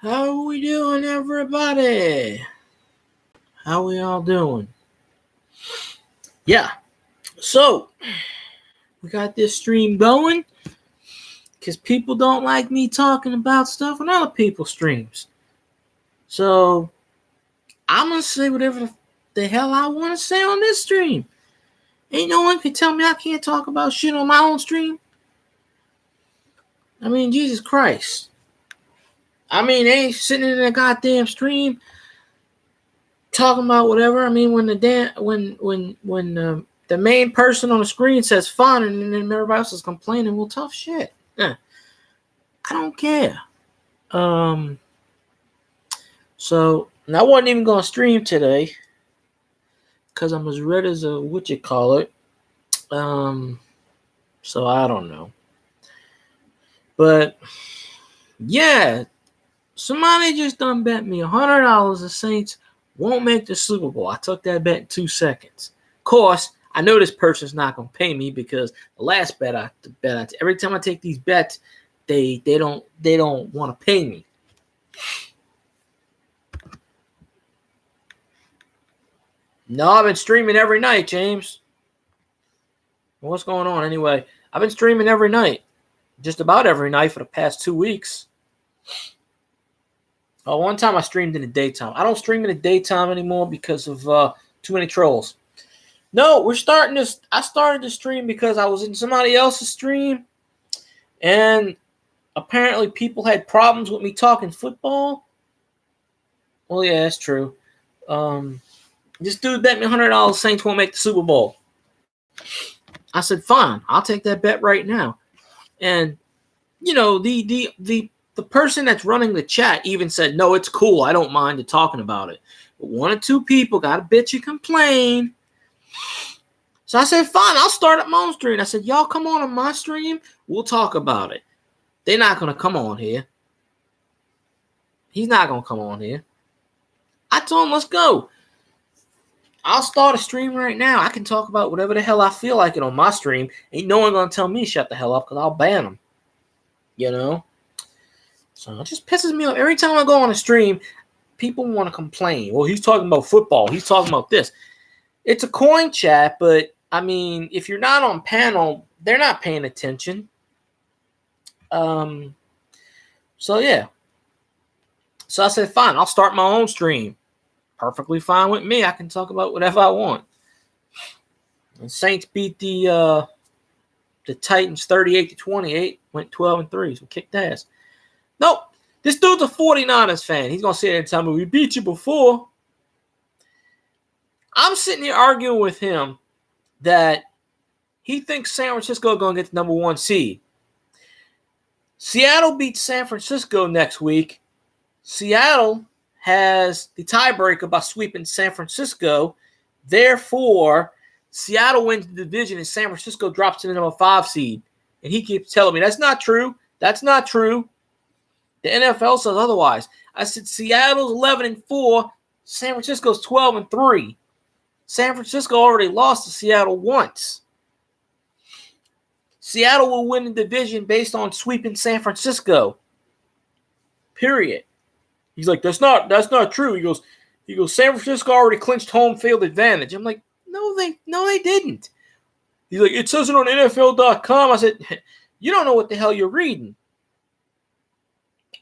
How we doing, everybody? How we all doing? Yeah, so we got this stream going because people don't like me talking about stuff on other people's streams. So I'm gonna say whatever the hell I want to say on this stream. Ain't no one can tell me I can't talk about shit on my own stream. I mean, Jesus Christ. I mean, they ain't sitting in a goddamn stream talking about whatever. I mean, when the main person on the screen says fun, and then everybody else is complaining, well, tough shit. I don't care. So and I wasn't even gonna stream today because I'm as red as a what you call it. So I don't know. But yeah, somebody just done bet me $100 the Saints won't make the Super Bowl. I took that bet in 2 seconds. Of course, I know this person's not gonna pay me because the last bet every time I take these bets, they don't want to pay me. No, I've been streaming every night, James. What's going on anyway? I've been streaming every night. Just about every night for the past 2 weeks. One time I streamed in the daytime. I don't stream in the daytime anymore because of too many trolls. No, we're starting this. I started the stream because I was in somebody else's stream, and apparently people had problems with me talking football. Well, yeah, that's true. This dude bet me $100 Saints won't make the Super Bowl. I said, fine, I'll take that bet right now. And you know, the person that's running the chat even said, no, it's cool. I don't mind talking about it. But one or two people got a bitch and complain. So I said, fine, I'll start up my own stream. I said, y'all come on my stream. We'll talk about it. They're not going to come on here. He's not going to come on here. I told him, let's go. I'll start a stream right now. I can talk about whatever the hell I feel like it on my stream. Ain't no one going to tell me shut the hell up because I'll ban them. You know? So it just pisses me off. Every time I go on a stream, people want to complain. Well, he's talking about football. He's talking about this. It's a coin chat, but, I mean, if you're not on panel, they're not paying attention. So, yeah. So I said, fine, I'll start my own stream. Perfectly fine with me. I can talk about whatever I want. And Saints beat the Titans 38-28, went 12-3, so kicked ass. Nope. This dude's a 49ers fan. He's going to sit there and tell me, we beat you before. I'm sitting here arguing with him that he thinks San Francisco is going to get the number 1 seed. Seattle beats San Francisco next week. Seattle has the tiebreaker by sweeping San Francisco. Therefore, Seattle wins the division and San Francisco drops to the number 5 seed. And he keeps telling me, that's not true. That's not true. The NFL says otherwise. I said Seattle's 11-4, San Francisco's 12-3. San Francisco already lost to Seattle once. Seattle will win the division based on sweeping San Francisco. Period. He's like, that's not true. He goes, San Francisco already clinched home field advantage. I'm like, no, they didn't. He's like, it says it on NFL.com. I said, you don't know what the hell you're reading.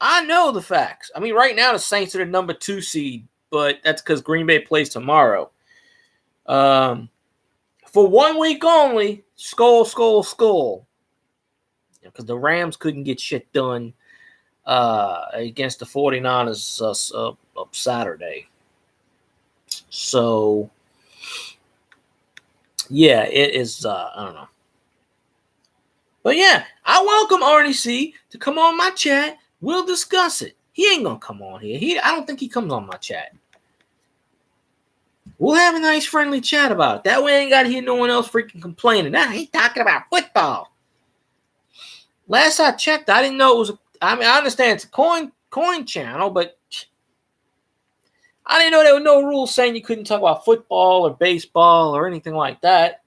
I know the facts. I mean, right now the Saints are the number 2 seed, but that's because Green Bay plays tomorrow. For 1 week only, skull. Because the Rams couldn't get shit done against the 49ers Saturday. So, yeah, it is, I don't know. But yeah, I welcome Arnie C to come on my chat. We'll discuss it. He ain't going to come on here. I don't think he comes on my chat. We'll have a nice, friendly chat about it. That way I ain't got to hear no one else freaking complaining. Nah, he's talking about football. Last I checked, I didn't know it was I understand it's a coin channel, but I didn't know there were no rules saying you couldn't talk about football or baseball or anything like that.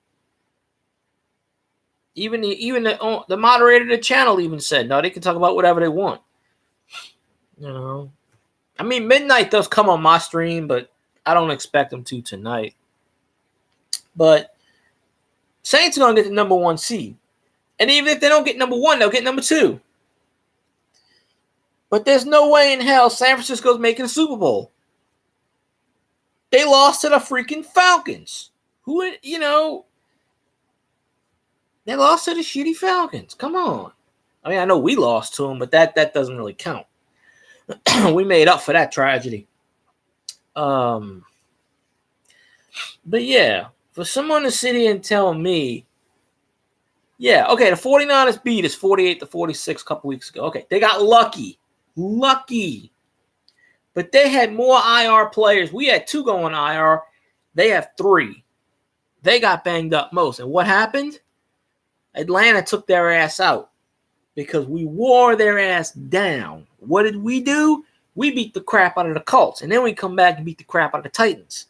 Even the moderator of the channel even said, no, they can talk about whatever they want. You know, I mean, midnight does come on my stream, but I don't expect them to tonight. But Saints are going to get the number 1 seed. And even if they don't get number 1, they'll get number 2. But there's no way in hell San Francisco's making a Super Bowl. They lost to the freaking Falcons. They lost to the shitty Falcons. Come on. I mean, I know we lost to them, but that doesn't really count. We made up for that tragedy. But yeah, for someone to sit here and tell me, yeah, okay, the 49ers beat us 48-46 a couple weeks ago. Okay, they got lucky. But they had more IR players. We had 2 going IR. They have 3. They got banged up most. And what happened? Atlanta took their ass out because we wore their ass down. What did we do? We beat the crap out of the Colts. And then we come back and beat the crap out of the Titans.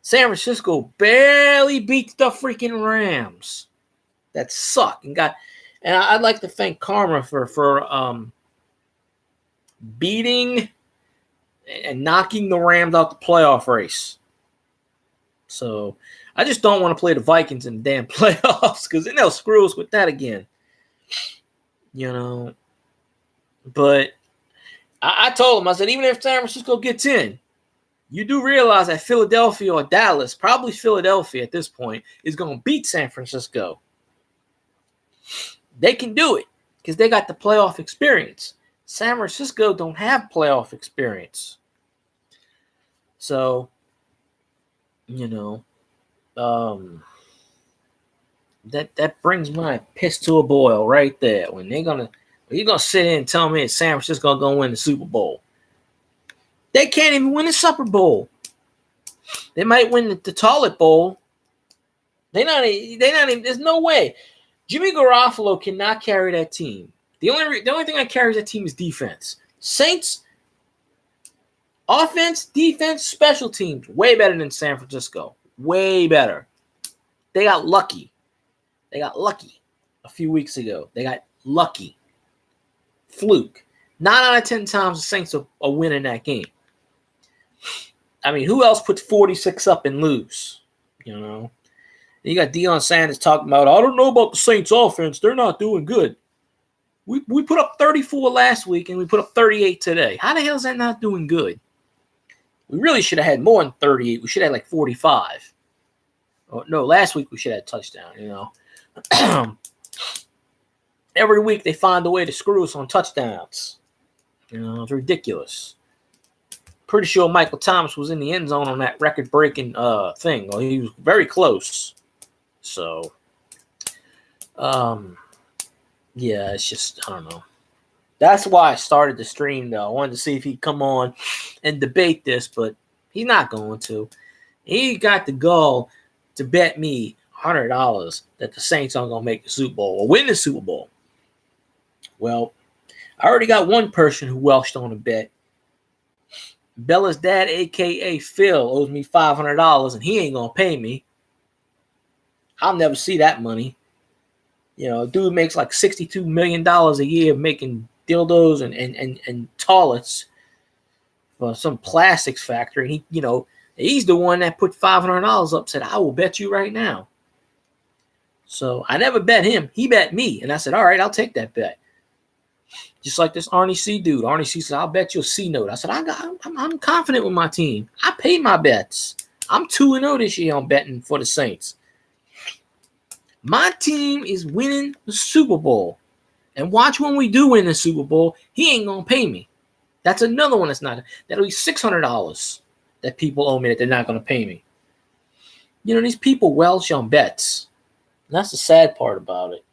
San Francisco barely beat the freaking Rams. That suck. And I'd like to thank Karma for beating and knocking the Rams out the playoff race. So I just don't want to play the Vikings in the damn playoffs because then they'll screw us with that again. But I told them, I said, even if San Francisco gets in, you do realize that Philadelphia or Dallas, probably Philadelphia at this point, is going to beat San Francisco. They can do it because they got the playoff experience. San Francisco don't have playoff experience. So, that brings my piss to a boil right there. When you're gonna sit in and tell me that San Francisco gonna win the Super Bowl. They can't even win the Super Bowl. They might win the Toilet Bowl. They're not even. There's no way. Jimmy Garoppolo cannot carry that team. The only thing that carries that team is defense. Saints, offense, defense, special teams, way better than San Francisco. Way better. They got lucky. A few weeks ago. They got lucky. Fluke. 9 out of 10 times the Saints are winning that game. I mean, who else puts 46 up and lose? You got Deion Sanders talking about, I don't know about the Saints offense. They're not doing good. We put up 34 last week and we put up 38 today. How the hell is that not doing good? We really should have had more than 38. We should have like 45. Oh, no, last week we should have had a touchdown, Every week they find a way to screw us on touchdowns. It's ridiculous. Pretty sure Michael Thomas was in the end zone on that record-breaking thing. Well, he was very close. So, yeah, it's just, I don't know. That's why I started the stream, though. I wanted to see if he'd come on and debate this, but he's not going to. He got the goal to bet me $100 that the Saints aren't going to make the Super Bowl or win the Super Bowl. Well, I already got one person who welched on a bet. Bella's dad, a.k.a. Phil, owes me $500, and he ain't going to pay me. I'll never see that money. A dude makes like $62 million a year making dildos and toilets for some plastics factory. And he's the one that put $500 up, said, I will bet you right now. So I never bet him. He bet me. And I said, all right, I'll take that bet. Just like this Arnie C dude. Arnie C said, I'll bet you a C note. I said, I'm confident with my team. I paid my bets. I'm 2-0 this year on betting for the Saints. My team is winning the Super Bowl. And watch when we do win the Super Bowl, he ain't going to pay me. That's another one that's not. That'll be $600 that people owe me that they're not going to pay me. These people welch on bets. And that's the sad part about it.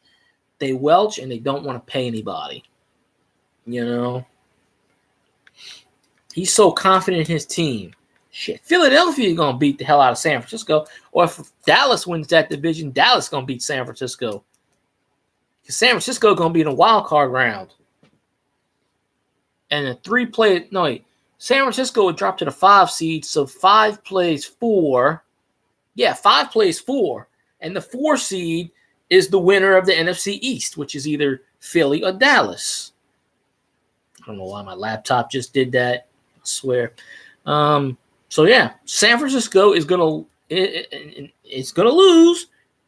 They welch and they don't want to pay anybody. He's so confident in his team. Shit, Philadelphia is going to beat the hell out of San Francisco. Or if Dallas wins that division, Dallas is going to beat San Francisco. Because San Francisco is going to be in a wild card round. And San Francisco would drop to the 5 seed, so 5 plays 4. Yeah, 5 plays 4. And the 4 seed is the winner of the NFC East, which is either Philly or Dallas. I don't know why my laptop just did that. swear. So yeah, San Francisco is it's gonna lose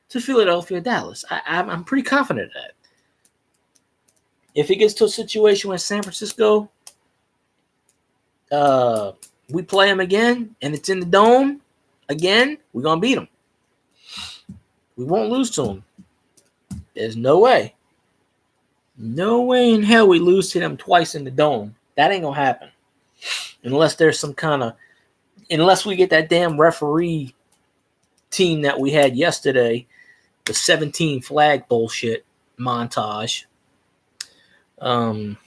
to Philadelphia, Dallas. I'm pretty confident of that. If it gets to a situation where San Francisco, we play them again and it's in the dome again, we're gonna beat them. We won't lose to them. There's no way. No way in hell we lose to them twice in the dome. That ain't gonna happen. Unless there's some kind of, unless we get that damn referee team that we had yesterday, the 17 flag bullshit montage. That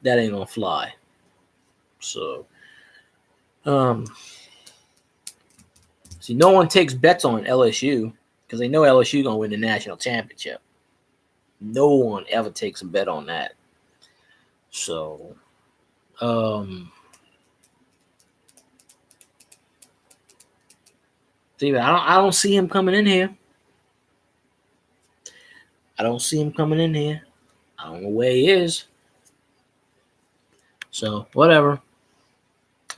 ain't gonna fly. So, see, no one takes bets on LSU because they know LSU gonna win the national championship. No one ever takes a bet on that. So, see, I don't see him coming in here. I don't see him coming in here. I don't know where he is. So, whatever.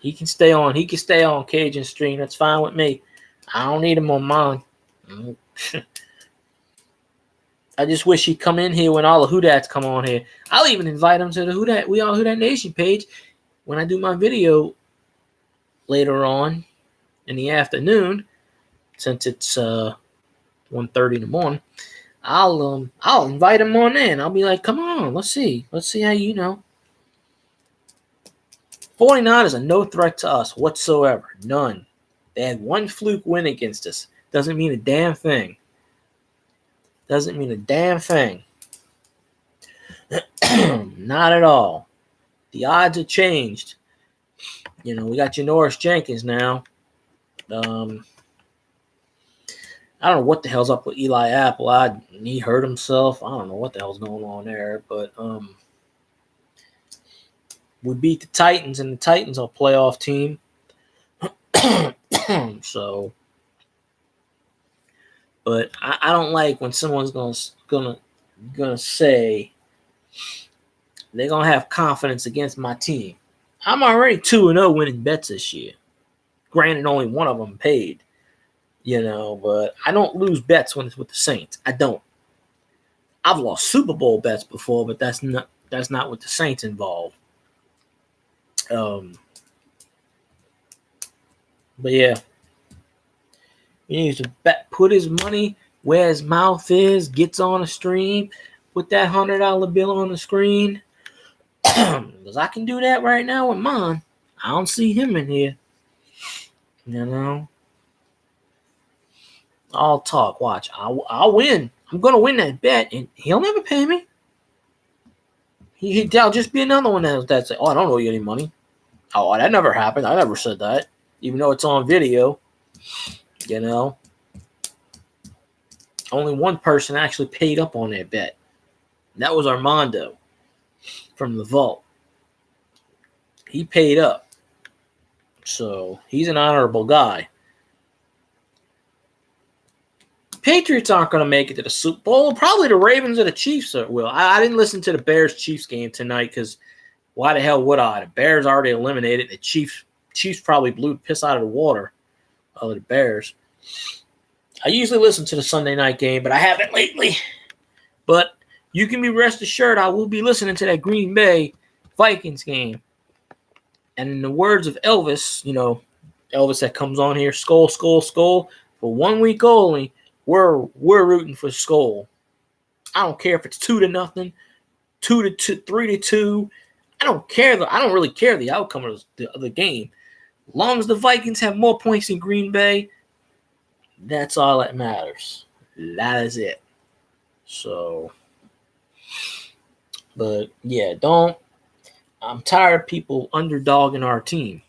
He can stay on. He can stay on Cajun Stream. That's fine with me. I don't need him on mine. I just wish he'd come in here when all the Whodats come on here. I'll even invite him to the Whodat We All Whodat Nation page when I do my video later on in the afternoon, since it's 1:30 in the morning. I'll invite him on in. I'll be like, come on, let's see how you know. 49ers are no threat to us whatsoever. None. They had one fluke win against us. Doesn't mean a damn thing. Doesn't mean a damn thing. Not at all. The odds have changed. We got Janoris Jenkins now. I don't know what the hell's up with Eli Apple. He hurt himself. I don't know what the hell's going on there. But we beat the Titans, and the Titans are a playoff team. So, but I don't like when someone's gonna say they're gonna have confidence against my team. I'm already 2-0 winning bets this year. Granted, only one of them paid. But I don't lose bets when it's with the Saints. I don't. I've lost Super Bowl bets before, but that's not with the Saints involved. But yeah, he needs to put his money where his mouth is. Gets on a stream, put that $100 bill on the screen, because I can do that right now with mine. I don't see him in here. I'll talk. Watch. I'll win. I'm gonna win that bet, and he'll never pay me. I'll just be another one that's like, oh, I don't owe you any money. Oh, that never happened. I never said that, even though it's on video. Only one person actually paid up on that bet. And that was Armando from the Vault. He paid up. So he's an honorable guy. Patriots aren't going to make it to the Super Bowl. Probably the Ravens or the Chiefs will. I didn't listen to the Bears-Chiefs game tonight because why the hell would I? The Bears already eliminated. The Chiefs probably blew the piss out of the water of the Bears. I usually listen to the Sunday night game, but I haven't lately. But you can be rest assured I will be listening to that Green Bay Vikings game. And in the words of Elvis, Elvis that comes on here, Skull, Skull, Skull, for 1 week only, we're rooting for Skull. I don't care if it's 2-0, 2-2, 3-2. I don't care. I don't really care the outcome of the game. As long as the Vikings have more points than Green Bay, that's all that matters. That is it. So, but yeah, I'm tired of people underdogging our team.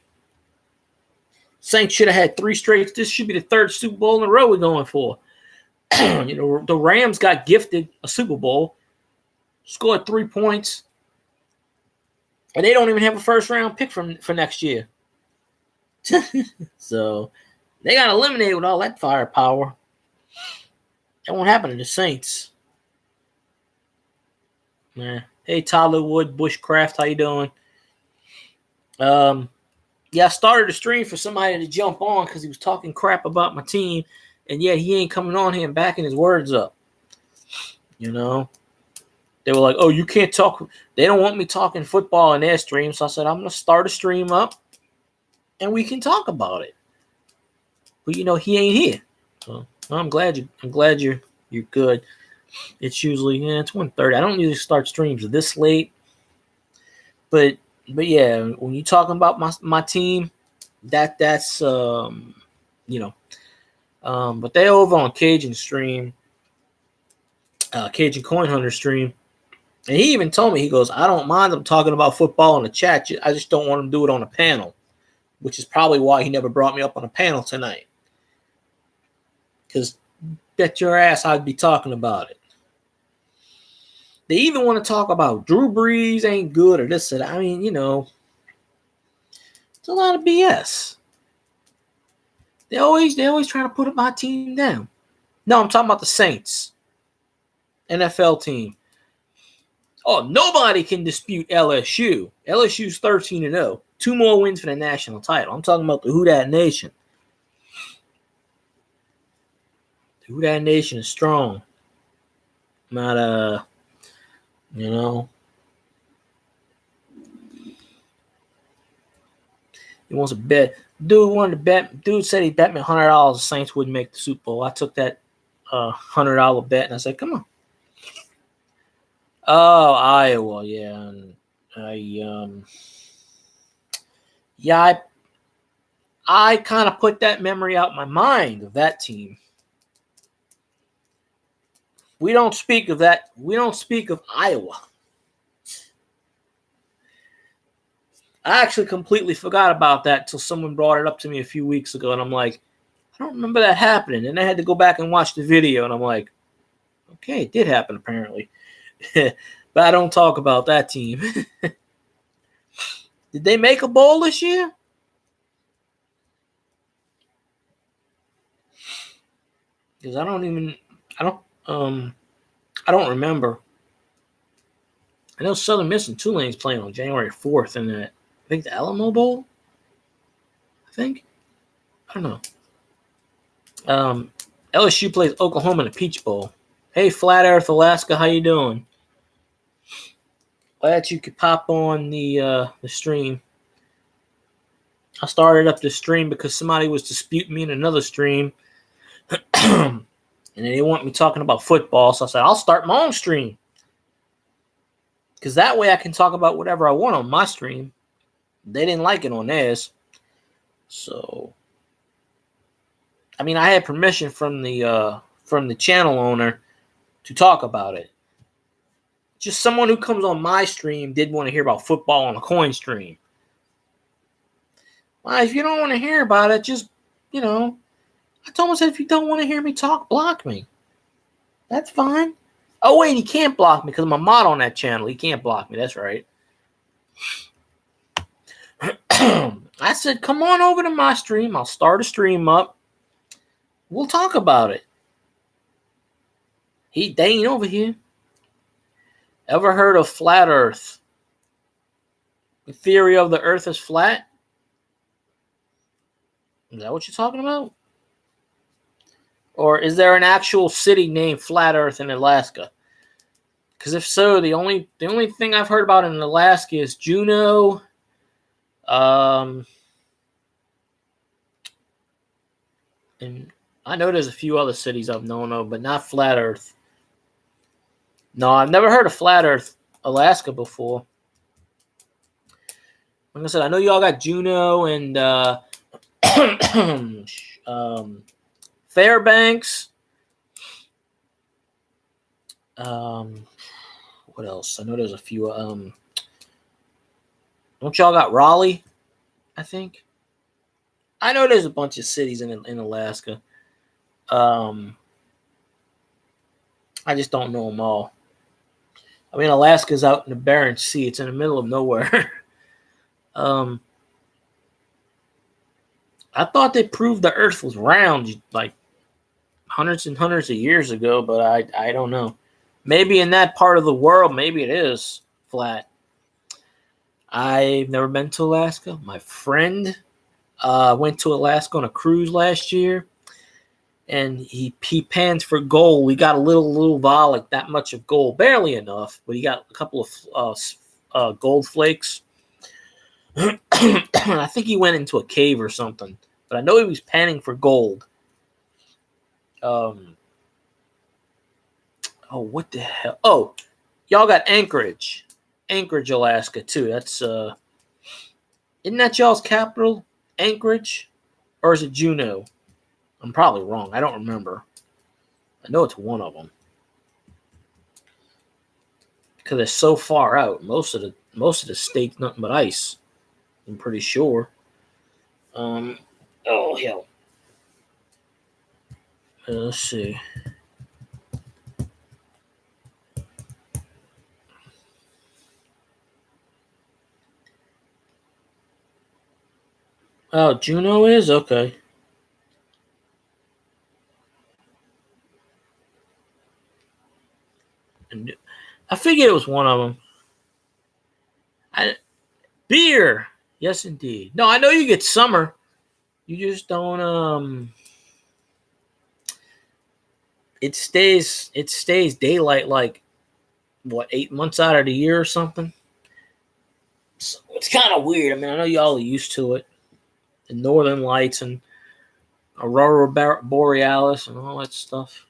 Saints should have had 3 straight. This should be the 3rd Super Bowl in a row we're going for. The Rams got gifted a Super Bowl, scored 3 points, and they don't even have a first-round pick for next year. So they got eliminated with all that firepower. That won't happen to the Saints. Nah, Hey, Tyler Wood, Bushcraft, how you doing? Yeah, I started a stream for somebody to jump on because he was talking crap about my team, and yet he ain't coming on here and backing his words up. You know, they were like, "Oh, you can't talk." They don't want me talking football in their stream, so I said I'm gonna start a stream up, and we can talk about it. But he ain't here, so I'm glad you're good. It's usually it's 1:30. I don't usually start streams this late, but yeah, when you're talking about my team, that's but they over on Cajun stream, Cajun Coin Hunter stream, and he even told me, he goes, I don't mind them talking about football in the chat, I just don't want them to do it on a panel, which is probably why he never brought me up on a panel tonight, because bet your ass I'd be talking about it. They even want to talk about Drew Brees ain't good or this and that. I mean, it's a lot of BS. They always try to put my team down. No, I'm talking about the Saints, NFL team. Oh, nobody can dispute LSU. LSU's 13-0. 2 more wins for the national title. I'm talking about the Who Dat Nation. The Who Dat Nation is strong. Not he wants to bet. Dude wanted to bet. Dude said he bet me $100 the Saints wouldn't make the Super Bowl. I took that $100 bet and I said, "Come on." Oh, Iowa, yeah. And I kind of put that memory out of my mind of that team. We don't speak of that. We don't speak of Iowa. I actually completely forgot about that until someone brought it up to me a few weeks ago, and I'm like, I don't remember that happening. And I had to go back and watch the video, and I'm like, okay, it did happen apparently. But I don't talk about that team. Did they make a bowl this year? Because I don't remember. I know Southern Miss and Tulane's playing on January 4th in I think the Alamo Bowl. I don't know. LSU plays Oklahoma in the Peach Bowl. Hey, Flat Earth Alaska, how you doing? Glad you could pop on the stream. I started up the stream because somebody was disputing me in another stream. And they want me talking about football, so I said, I'll start my own stream. Because that way I can talk about whatever I want on my stream. They didn't like it on theirs. So, I mean, I had permission from the channel owner to talk about it. Just someone who comes on my stream did want to hear about football on a coin stream. Well, if you don't want to hear about it, just, I told him, I said, if you don't want to hear me talk, block me. That's fine. Oh, wait, he can't block me because I'm a mod on that channel. He can't block me. That's right. I said, come on over to my stream. I'll start a stream up. We'll talk about it. They ain't over here. Ever heard of flat Earth? The theory of the Earth is flat? Is that what you're talking about? Or is there an actual city named Flat Earth in Alaska? Because if so, the only thing I've heard about in Alaska is Juneau. And I know there's a few other cities I've known of, but not Flat Earth. No, I've never heard of Flat Earth, Alaska before. Like I said, I know y'all got Juneau and Fairbanks. What else? I know there's a few. Don't y'all got Raleigh? I think. I know there's a bunch of cities in Alaska. I just don't know them all. I mean, Alaska's out in the Bering Sea. It's in the middle of nowhere. I thought they proved the Earth was round like hundreds and hundreds of years ago, but I don't know. Maybe in that part of the world, maybe it is. flat. I've never been to Alaska. My friend went to Alaska on a cruise last year, and he panned for gold. We got a little vial, like that much of gold, barely enough, but he got a couple of gold flakes. I think he went into a cave or something, but I know he was panning for gold. What the hell? Oh, y'all got Anchorage, Alaska too. That's isn't that y'all's capital, Anchorage, or is it Juneau? I'm probably wrong. I don't remember. I know it's one of them because it's so far out. Most of the state's nothing but ice. I'm pretty sure. Oh hell. Let's see. Oh, Juneau is okay. And I figured it was one of them. Beer, yes indeed. No, I know you get summer. You just don't. It stays daylight like what 8 months out of the year or something. So it's kind of weird. I mean, I know y'all are used to it. The Northern Lights and Aurora Borealis and all that stuff.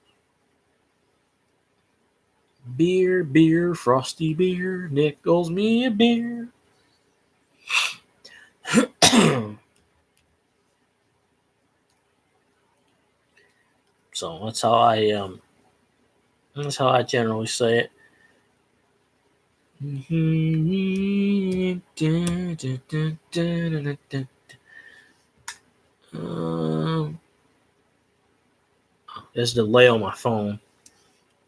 Beer, frosty beer, Nichols me a beer. So that's how I generally say it. There's a delay on my phone.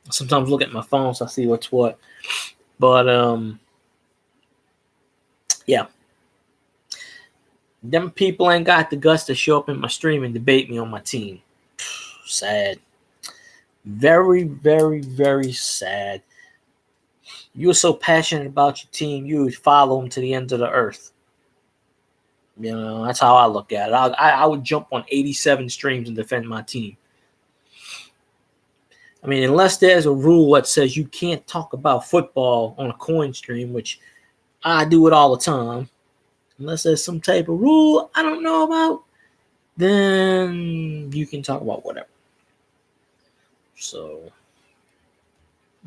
I sometimes look at my phone so I see what's what. But yeah. Them people ain't got the guts to show up in my stream and debate me on my team. Sad. Very, very, very sad. You were so passionate about your team, you would follow them to the ends of the earth. You know, that's how I look at it. I would jump on 87 streams and defend my team. I mean, unless there's a rule that says you can't talk about football on a coin stream, which I do it all the time. Unless there's some type of rule I don't know about, then you can talk about whatever. So,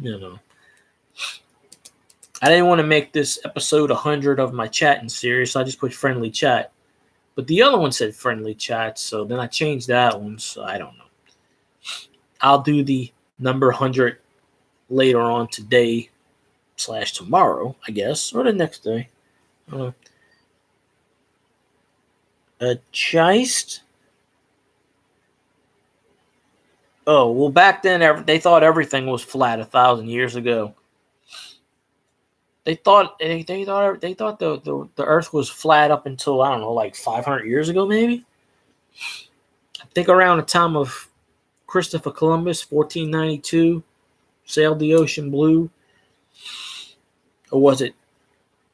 you know. I didn't want to make this episode 100 of my chatting series, so I just put friendly chat. But the other one said friendly chat, so then I changed that one, so I don't know. I'll do the number 100 later on today / tomorrow, I guess, or the next day. A chist? Oh, well, back then they thought everything was flat 1,000 years ago. They thought the Earth was flat up until, I don't know, like 500 years ago, maybe. I think around the time of Christopher Columbus, 1492, sailed the ocean blue. Or was it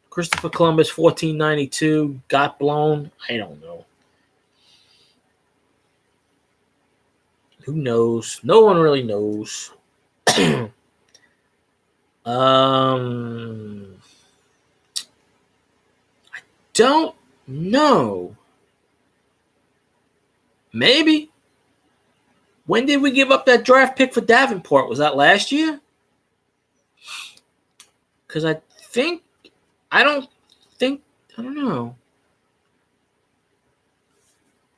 Christopher Columbus, 1492, got blown? I don't know. Who knows? No one really knows. I don't know. Maybe. When did we give up that draft pick for Davenport? Was that last year? Because I don't know.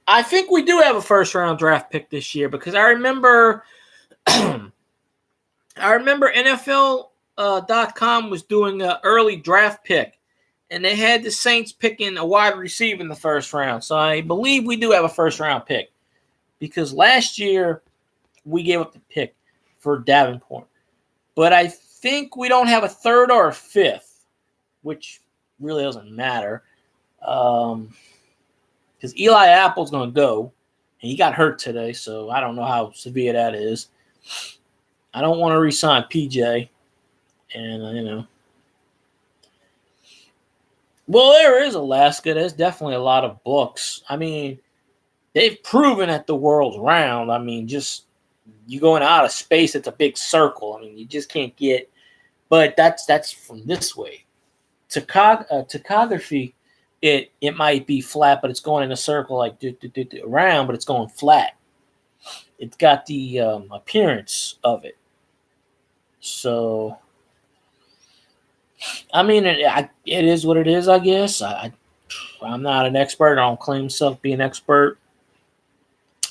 I think we do have a first round draft pick this year because I remember NFL.com was doing an early draft pick, and they had the Saints picking a wide receiver in the first round. So I believe we do have a first round pick because last year we gave up the pick for Davenport. But I think we don't have a third or a fifth, which really doesn't matter. Because Eli Apple's going to go, and he got hurt today, so I don't know how severe that is. I don't want to re-sign PJ, and, Well, there is Alaska. There's definitely a lot of books. I mean, they've proven that the world's round. I mean, just you going out of space, it's a big circle. I mean, you just can't get. But that's from this way. Topography, it might be flat, but it's going in a circle like around, but it's going flat. It's got the appearance of it. So, I mean, it is what it is. I guess I'm not an expert. I don't claim myself to be an expert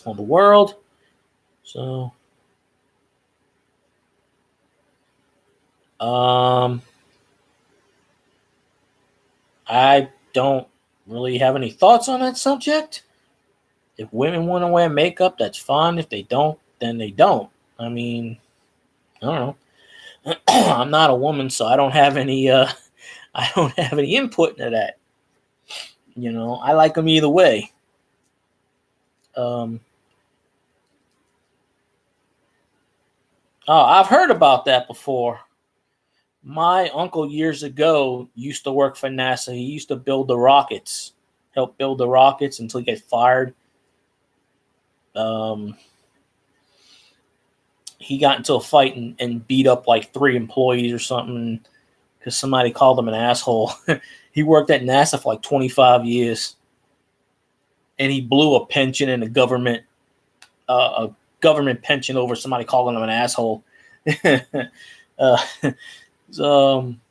on the world. So, I don't really have any thoughts on that subject. If women want to wear makeup, that's fine. If they don't, then they don't. I mean, I don't know. I'm not a woman, so I don't have any. I don't have any input into that. I like them either way. Um, I've heard about that before. My uncle years ago used to work for NASA. He used to build the rockets, help build the rockets until he got fired. Um, he got into a fight and beat up like 3 employees or something because somebody called him an asshole. He worked at NASA for like 25 years, and he blew a pension in a government pension over somebody calling him an asshole. uh,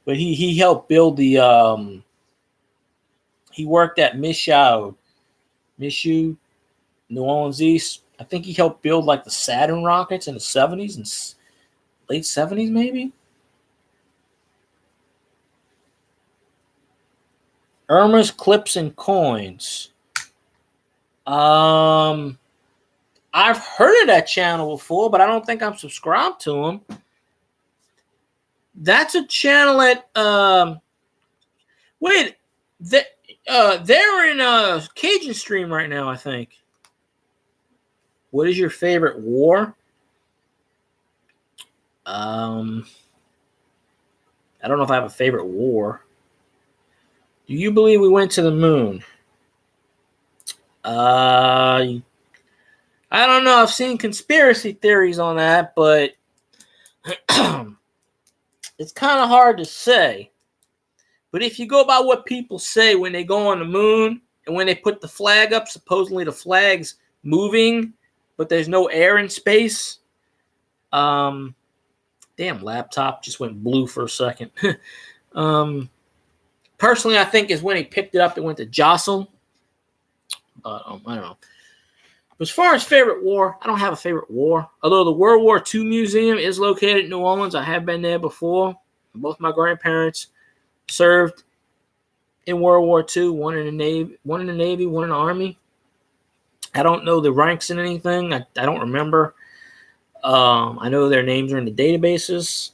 but he helped build the. He worked at Michoud, New Orleans East. I think he helped build like the Saturn rockets in the 70s and late 70s, maybe. Irma's Clips and Coins. I've heard of that channel before, but I don't think I'm subscribed to him. That's a channel at wait, they're in Cajun Stream right now, I think. What is your favorite war? I don't know if I have a favorite war. Do you believe we went to the moon? I don't know. I've seen conspiracy theories on that, but it's kind of hard to say. But if you go by what people say when they go on the moon and when they put the flag up, supposedly the flag's moving, but there's no air in space. Damn, laptop just went blue for a second. Personally, I think is when he picked it up, it went to jostle. I don't know. But as far as favorite war, I don't have a favorite war. Although the World War II Museum is located in New Orleans, I have been there before. Both my grandparents served in World War II. One in the Navy, one in the Army. I don't know the ranks in anything. I don't remember. I know their names are in the databases.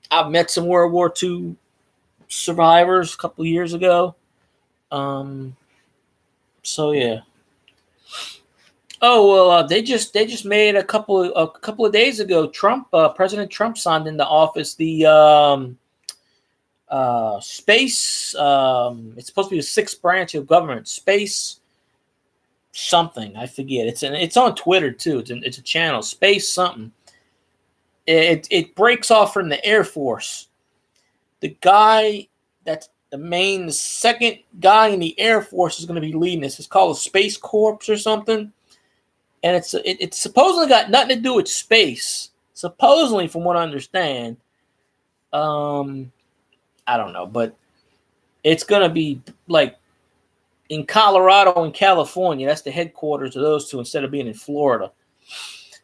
I've met some World War II survivors a couple of years ago. So yeah. Oh well, they just made a couple of days ago. President Trump signed into office the space. It's supposed to be the 6th branch of government, space something. I forget. It's on Twitter too. It's a channel, space something. It breaks off from the Air Force. The guy that's the second guy in the Air Force is going to be leading this. It's called a Space Corps or something. And it's supposedly got nothing to do with space. Supposedly, from what I understand. I don't know, but it's going to be like in Colorado and California. That's the headquarters of those two instead of being in Florida.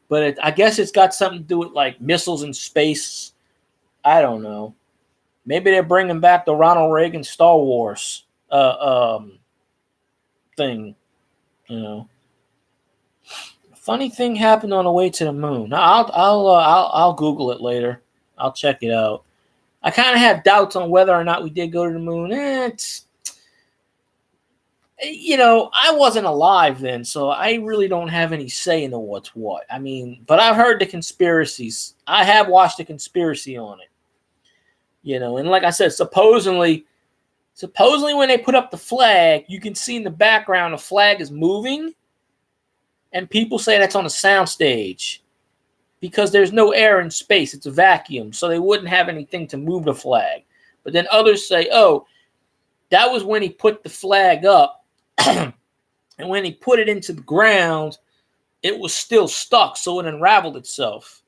But I guess it's got something to do with like missiles in space. I don't know. Maybe they're bringing back the Ronald Reagan Star Wars thing. Funny thing happened on the way to the moon. I'll Google it later. I'll check it out. I kind of have doubts on whether or not we did go to the moon. I wasn't alive then, so I really don't have any say in what's what. I mean, but I've heard the conspiracies. I have watched the conspiracy on it. And like I said, supposedly Supposedly when they put up the flag, you can see in the background the flag is moving, and people say that's on a soundstage because there's no air in space. It's a vacuum, so they wouldn't have anything to move the flag. But then others say, oh, that was when he put the flag up, and when he put it into the ground, it was still stuck, so it unraveled itself.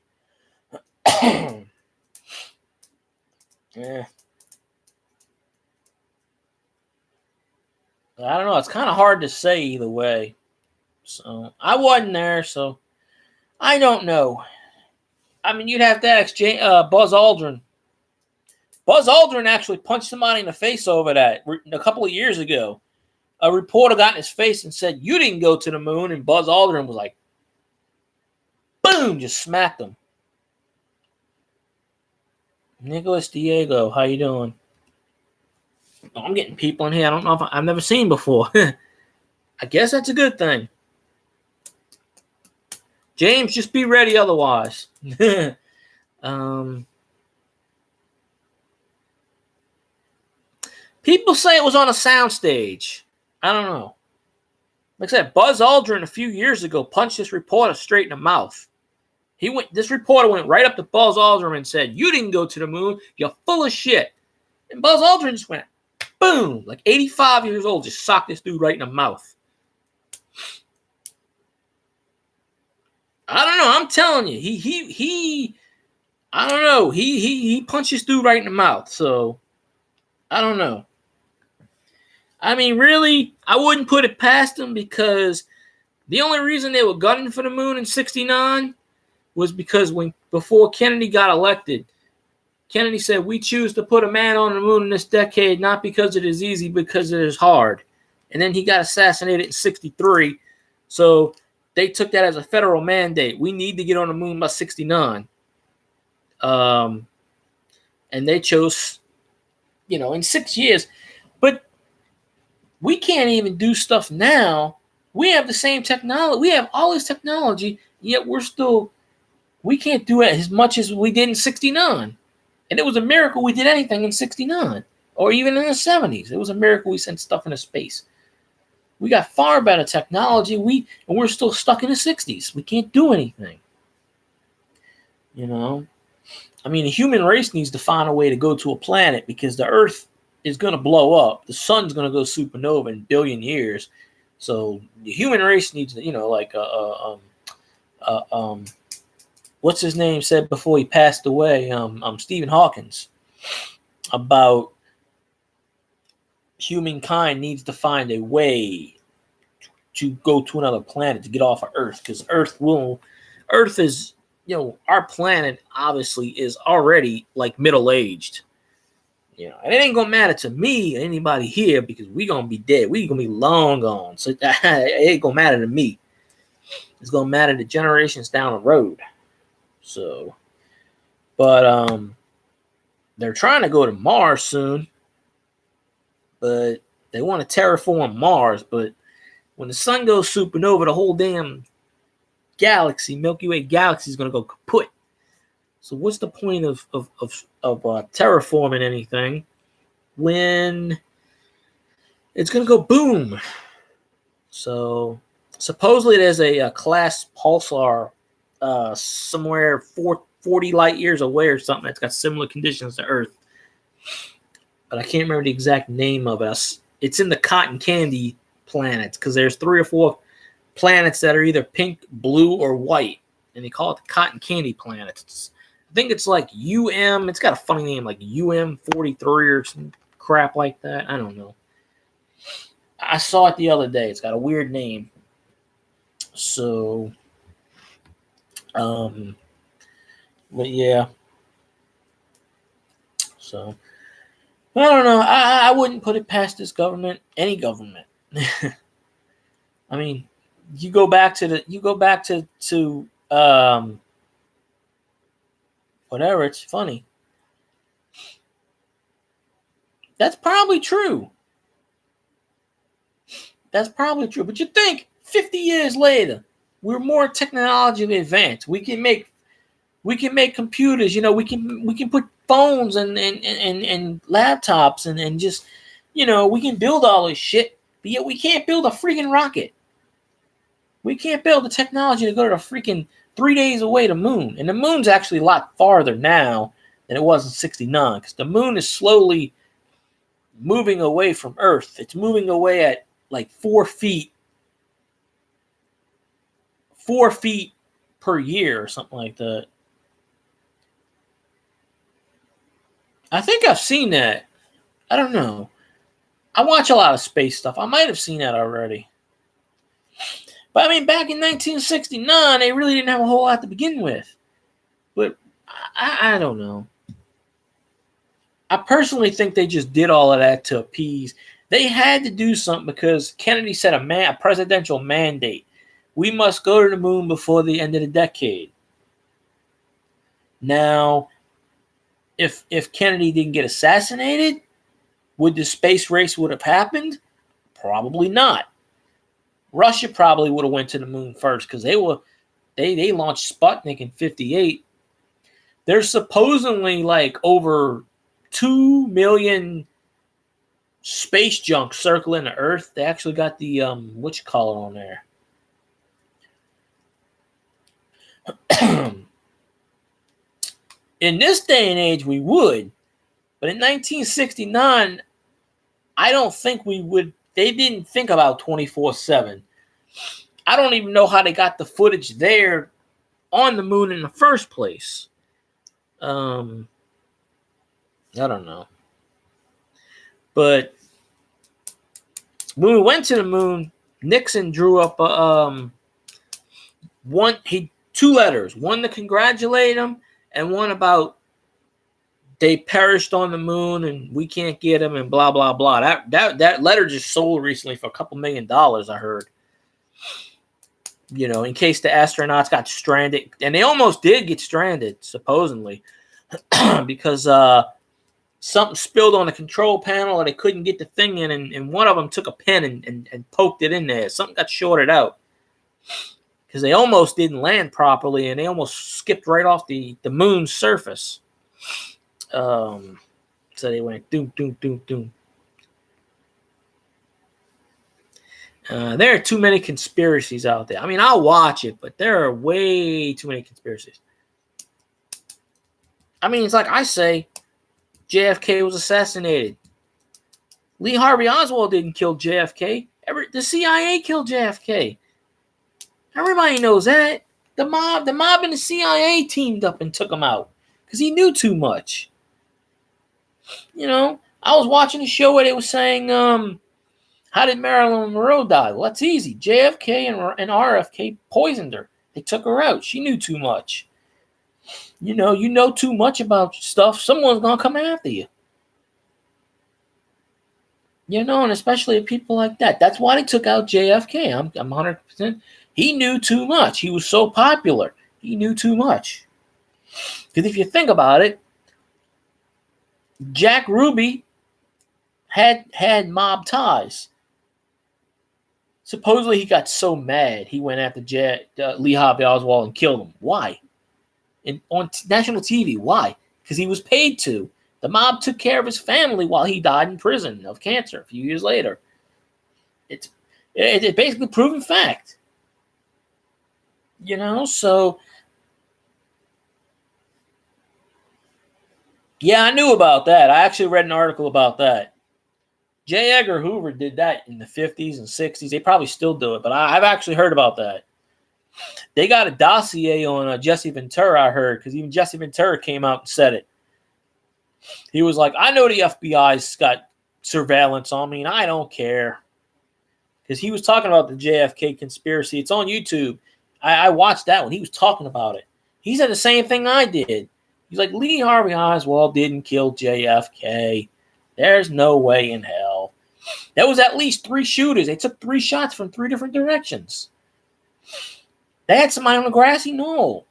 Yeah. I don't know. It's kind of hard to say either way. So I wasn't there, so I don't know. I mean, you'd have to ask Buzz Aldrin. Buzz Aldrin actually punched somebody in the face over that a couple of years ago. A reporter got in his face and said, "You didn't go to the moon," and Buzz Aldrin was like, boom, just smacked him. Nicholas Diego, how you doing? Oh, I'm getting people in here I don't know if I've never seen before. I guess that's a good thing. James, just be ready otherwise. People say it was on a soundstage. I don't know. Like I said, Buzz Aldrin a few years ago punched this reporter straight in the mouth. This reporter went right up to Buzz Aldrin and said, "You didn't go to the moon. You're full of shit." And Buzz Aldrin just went, boom, like 85 years old, just socked this dude right in the mouth. I don't know. I'm telling you, I don't know. He punched this dude right in the mouth. So I don't know. I mean, really, I wouldn't put it past him because the only reason they were gunning for the moon in '69 was because before Kennedy got elected, Kennedy said, "We choose to put a man on the moon in this decade, not because it is easy, because it is hard." And then he got assassinated in '63. So they took that as a federal mandate. We need to get on the moon by '69. And they chose, in 6 years. But we can't even do stuff now. We have the same technology. We have all this technology, yet we can't do it as much as we did in '69. And it was a miracle we did anything in '69 or even in the '70s. It was a miracle we sent stuff into space. We got far better technology. And we're still stuck in the '60s. We can't do anything. I mean, the human race needs to find a way to go to a planet because the Earth is going to blow up. The sun's going to go supernova in a billion years. So the human race needs to, what's his name said before he passed away, Stephen Hawkins, about humankind needs to find a way to go to another planet to get off of Earth, because Earth is, our planet obviously is already like middle-aged, and it ain't gonna matter to me or anybody here because we gonna be dead. We gonna be long gone. So it ain't gonna matter to me. It's gonna matter to generations down the road. So, but they're trying to go to Mars soon, but they want to terraform Mars. But when the sun goes supernova, the whole damn galaxy, Milky Way galaxy, is going to go kaput. So what's the point of terraforming anything when it's going to go boom? So supposedly there's a class pulsar somewhere 40 light years away or something that's got similar conditions to Earth. But I can't remember the exact name of it. It's in the cotton candy planets because there's 3 or 4 planets that are either pink, blue, or white. And they call it the cotton candy planets. I think it's like it's got a funny name like UM43 or some crap like that. I don't know. I saw it the other day. It's got a weird name. So, but yeah. So, I don't know. I wouldn't put it past this government, any government. I mean, you go back to whatever. It's funny. That's probably true. But you think 50 years later, we're more technologically advanced. We can make computers. We can put phones and laptops and just We can build all this shit, but yet we can't build a freaking rocket. We can't build the technology to go to the freaking 3 days away to moon. And the moon's actually a lot farther now than it was in 69, because the moon is slowly moving away from Earth. It's moving away at like 4 feet per year or something like that. I think I've seen that. I don't know. I watch a lot of space stuff. I might have seen that already. But I mean, back in 1969, they really didn't have a whole lot to begin with. But I don't know. I personally think they just did all of that to appease. They had to do something because Kennedy set a presidential mandate. We must go to the moon before the end of the decade. Now, if Kennedy didn't get assassinated, would the space race would have happened? Probably not. Russia probably would have went to the moon first because they launched Sputnik in 1958. There's supposedly like over 2 million space junk circling the Earth. They actually got the which color on there. In this day and age, we would, but in 1969, I don't think we would. They didn't think about 24/7. I don't even know how they got the footage there on the moon in the first place. I don't know. But when we went to the moon, Nixon drew up two letters, one to congratulate him and one about they perished on the moon and we can't get them and blah blah blah. That letter just sold recently for $2 million, I heard. In case the astronauts got stranded, and they almost did get stranded, supposedly, because something spilled on the control panel and they couldn't get the thing in, and one of them took a pen and poked it in there. Something got shorted out because they almost didn't land properly and they almost skipped right off the moon's surface. So they went doom, doom, doom, doom. There are too many conspiracies out there. I mean, I'll watch it, but there are way too many conspiracies. I mean, it's like I say, JFK was assassinated. Lee Harvey Oswald didn't kill JFK. The CIA killed JFK. Everybody knows that. The mob and the CIA teamed up and took him out because he knew too much. I was watching a show where they were saying, how did Marilyn Monroe die? Well, that's easy. JFK and RFK poisoned her. They took her out. She knew too much. You know too much about stuff. Someone's going to come after you. And especially people like that. That's why they took out JFK. I'm 100%. He knew too much. He was so popular. He knew too much. Because if you think about it, Jack Ruby had mob ties. Supposedly he got so mad he went after Lee Harvey Oswald and killed him. Why? On national TV. Why? Because he was paid to. The mob took care of his family while he died in prison of cancer a few years later. It's basically proven fact. So yeah, I knew about that. I actually read an article about that. J. Edgar Hoover did that in the 50s and 60s. They probably still do it, but I've actually heard about that. They got a dossier on Jesse Ventura, I heard, because even Jesse Ventura came out and said it. He was like, I know the FBI's got surveillance on me, and I don't care. Because he was talking about the JFK conspiracy. It's on YouTube. I watched that one. He was talking about it. He said the same thing I did. He's like, Lee Harvey Oswald didn't kill JFK. There's no way in hell. There was at least 3 shooters. They took 3 shots from 3 different directions. They had somebody on the grassy knoll.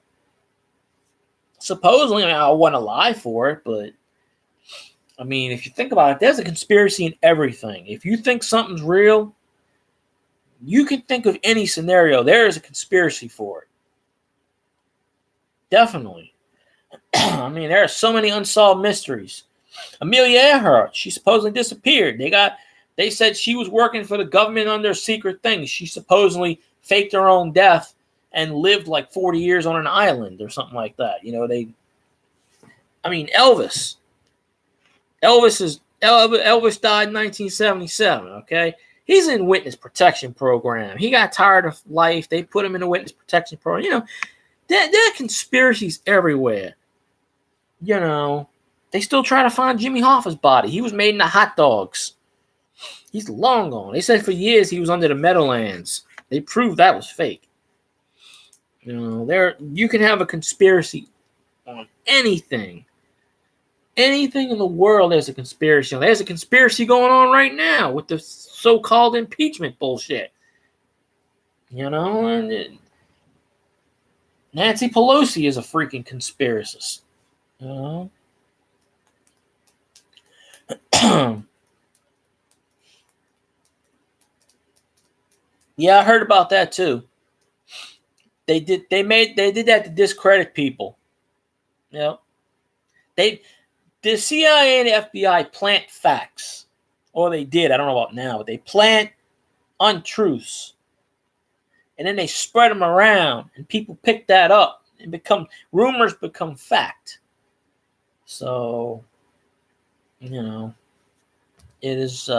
Supposedly, I want to lie for it, but I mean, if you think about it, there's a conspiracy in everything. If you think something's real, you can think of any scenario. There is a conspiracy for it. Definitely. I mean, there are so many unsolved mysteries. Amelia Earhart, she supposedly disappeared. They said she was working for the government on their secret things. She supposedly faked her own death and lived like 40 years on an island or something like that. Elvis. Elvis died in 1977. Okay, he's in witness protection program. He got tired of life. They put him in a witness protection program. There are conspiracies everywhere. They still try to find Jimmy Hoffa's body. He was made into hot dogs. He's long gone. They said for years he was under the Meadowlands. They proved that was fake. You can have a conspiracy on anything. Anything in the world, there's a conspiracy. There's a conspiracy going on right now with the so-called impeachment bullshit. And Nancy Pelosi is a freaking conspiracist. Yeah, I heard about that too. They did that to discredit people. The CIA and the FBI plant facts, or they did. I don't know about now, but they plant untruths, and then they spread them around, and people pick that up, and rumors become fact. So, it is.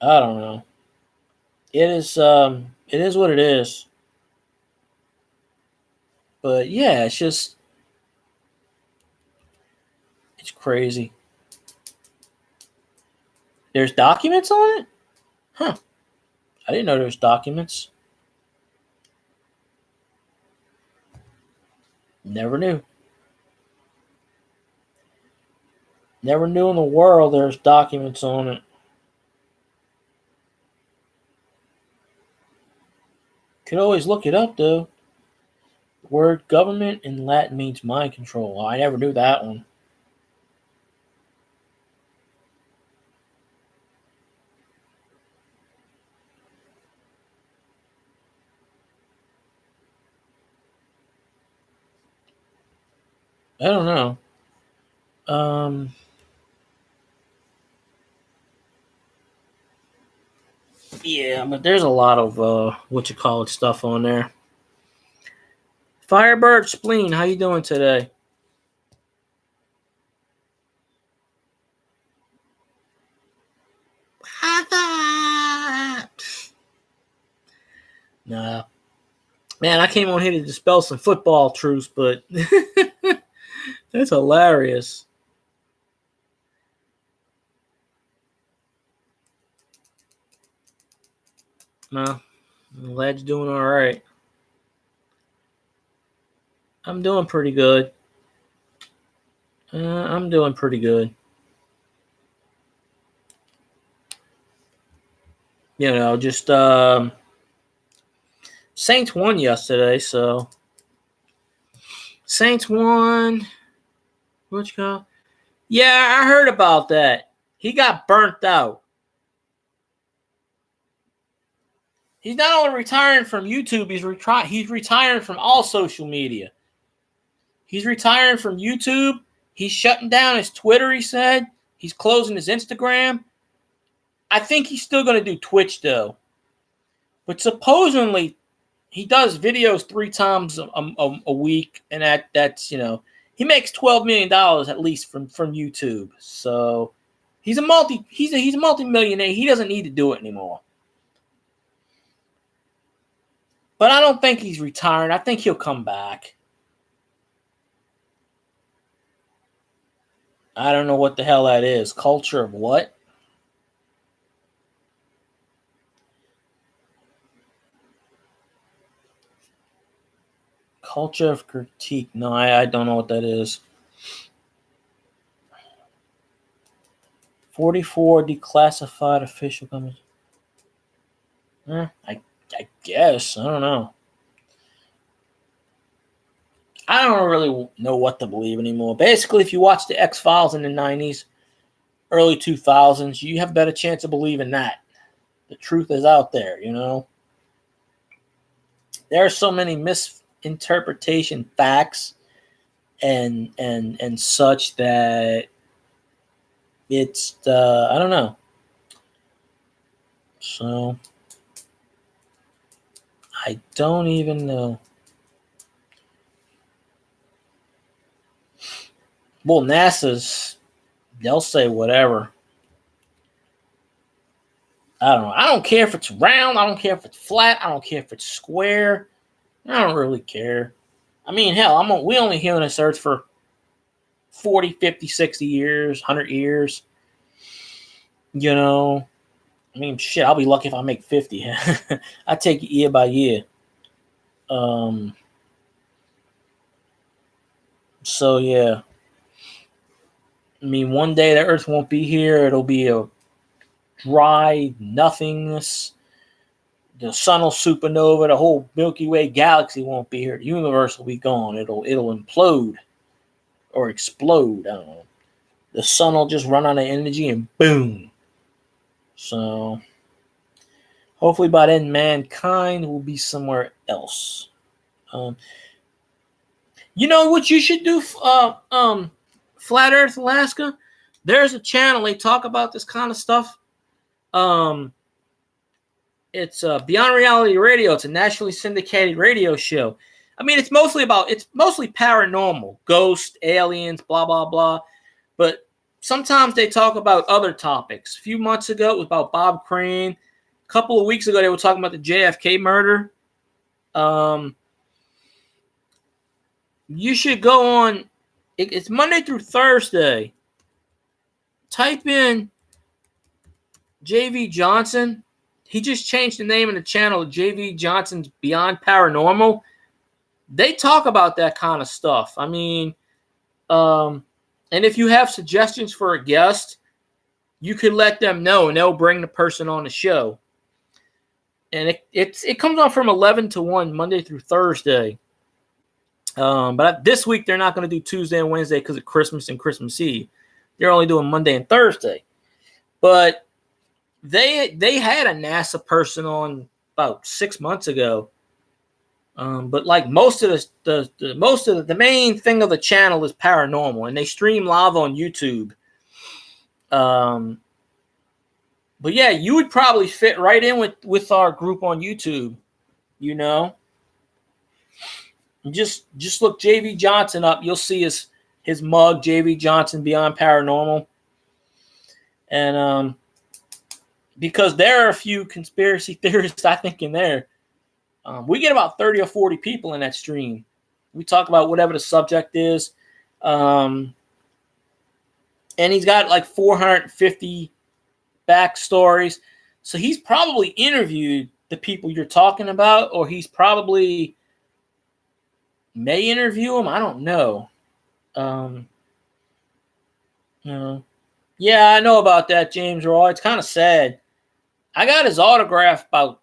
I don't know. It is what it is. But yeah, it's crazy. There's documents on it? Huh. I didn't know there's documents. Never knew. Never knew in the world there's documents on it. Could always look it up, though. The word government in Latin means mind control. I never knew that one. I don't know. Yeah, but there's a lot of stuff on there. Firebird Spleen, how you doing today? Nah. Man, I came on here to dispel some football truths, but that's hilarious. Nah, I'm glad you're doing all right. I'm doing pretty good. I'm doing pretty good. Just Saints won yesterday, so Saints won. What you call? Yeah, I heard about that. He got burnt out. He's not only retiring from YouTube, he's retiring from all social media. He's retiring from YouTube. He's shutting down his Twitter, he said. He's closing his Instagram. I think he's still going to do Twitch, though. But supposedly, he does videos 3 times a week, and that's he makes $12 million at least from YouTube. So he's a multi-millionaire. He doesn't need to do it anymore. But I don't think he's retiring. I think he'll come back. I don't know what the hell that is. Culture of what? Culture of critique. No, I don't know what that is. 44 declassified official comments. I guess. I don't know. I don't really know what to believe anymore. Basically, if you watch the X-Files in the 90s, early 2000s, you have a better chance of believing that. The truth is out there, there are so many misinterpretation facts and such that it's I don't know. So I don't even know. Well, they'll say whatever. I don't know. I don't care if it's round. I don't care if it's flat. I don't care if it's square. I don't really care. I mean, hell, we only here on this earth for 40, 50, 60 years, 100 years. You know, I mean, shit, I'll be lucky if I make 50. I take it year by year. So, yeah. I mean, one day the earth won't be here. It'll be a dry nothingness. The sun will supernova. The whole Milky Way galaxy won't be here. The universe will be gone. It'll implode or explode. I don't know. The sun will just run out of energy and boom. So hopefully by then mankind will be somewhere else. You know what you should do? Flat Earth Alaska. There's a channel they talk about this kind of stuff. It's Beyond Reality Radio. It's a nationally syndicated radio show. I mean, it's mostly paranormal, ghosts, aliens, blah blah blah. But sometimes they talk about other topics. A few months ago, it was about Bob Crane. A couple of weeks ago, they were talking about the JFK murder. You should go on. It's Monday through Thursday. Type in JV Johnson. He just changed the name of the channel to JV Johnson's Beyond Paranormal. They talk about that kind of stuff. I mean, and if you have suggestions for a guest, you could let them know, and they'll bring the person on the show. And it comes on from 11 to 1, Monday through Thursday. But this week, they're not going to do Tuesday and Wednesday because of Christmas and Christmas Eve. They're only doing Monday and Thursday. But they had a NASA person on about 6 months ago. But like most of the main thing of the channel is paranormal, and they stream live on YouTube. But yeah, you would probably fit right in with our group on YouTube. You know, just look JV Johnson up. You'll see his mug, JV Johnson Beyond Paranormal, and because there are a few conspiracy theorists, I think, in there. We get about 30 or 40 people in that stream. We talk about whatever the subject is. And he's got like 450 backstories. So he's probably interviewed the people you're talking about, or he's probably may interview them. I don't know. Yeah, I know about that, James Roy. It's kind of sad. I got his autograph about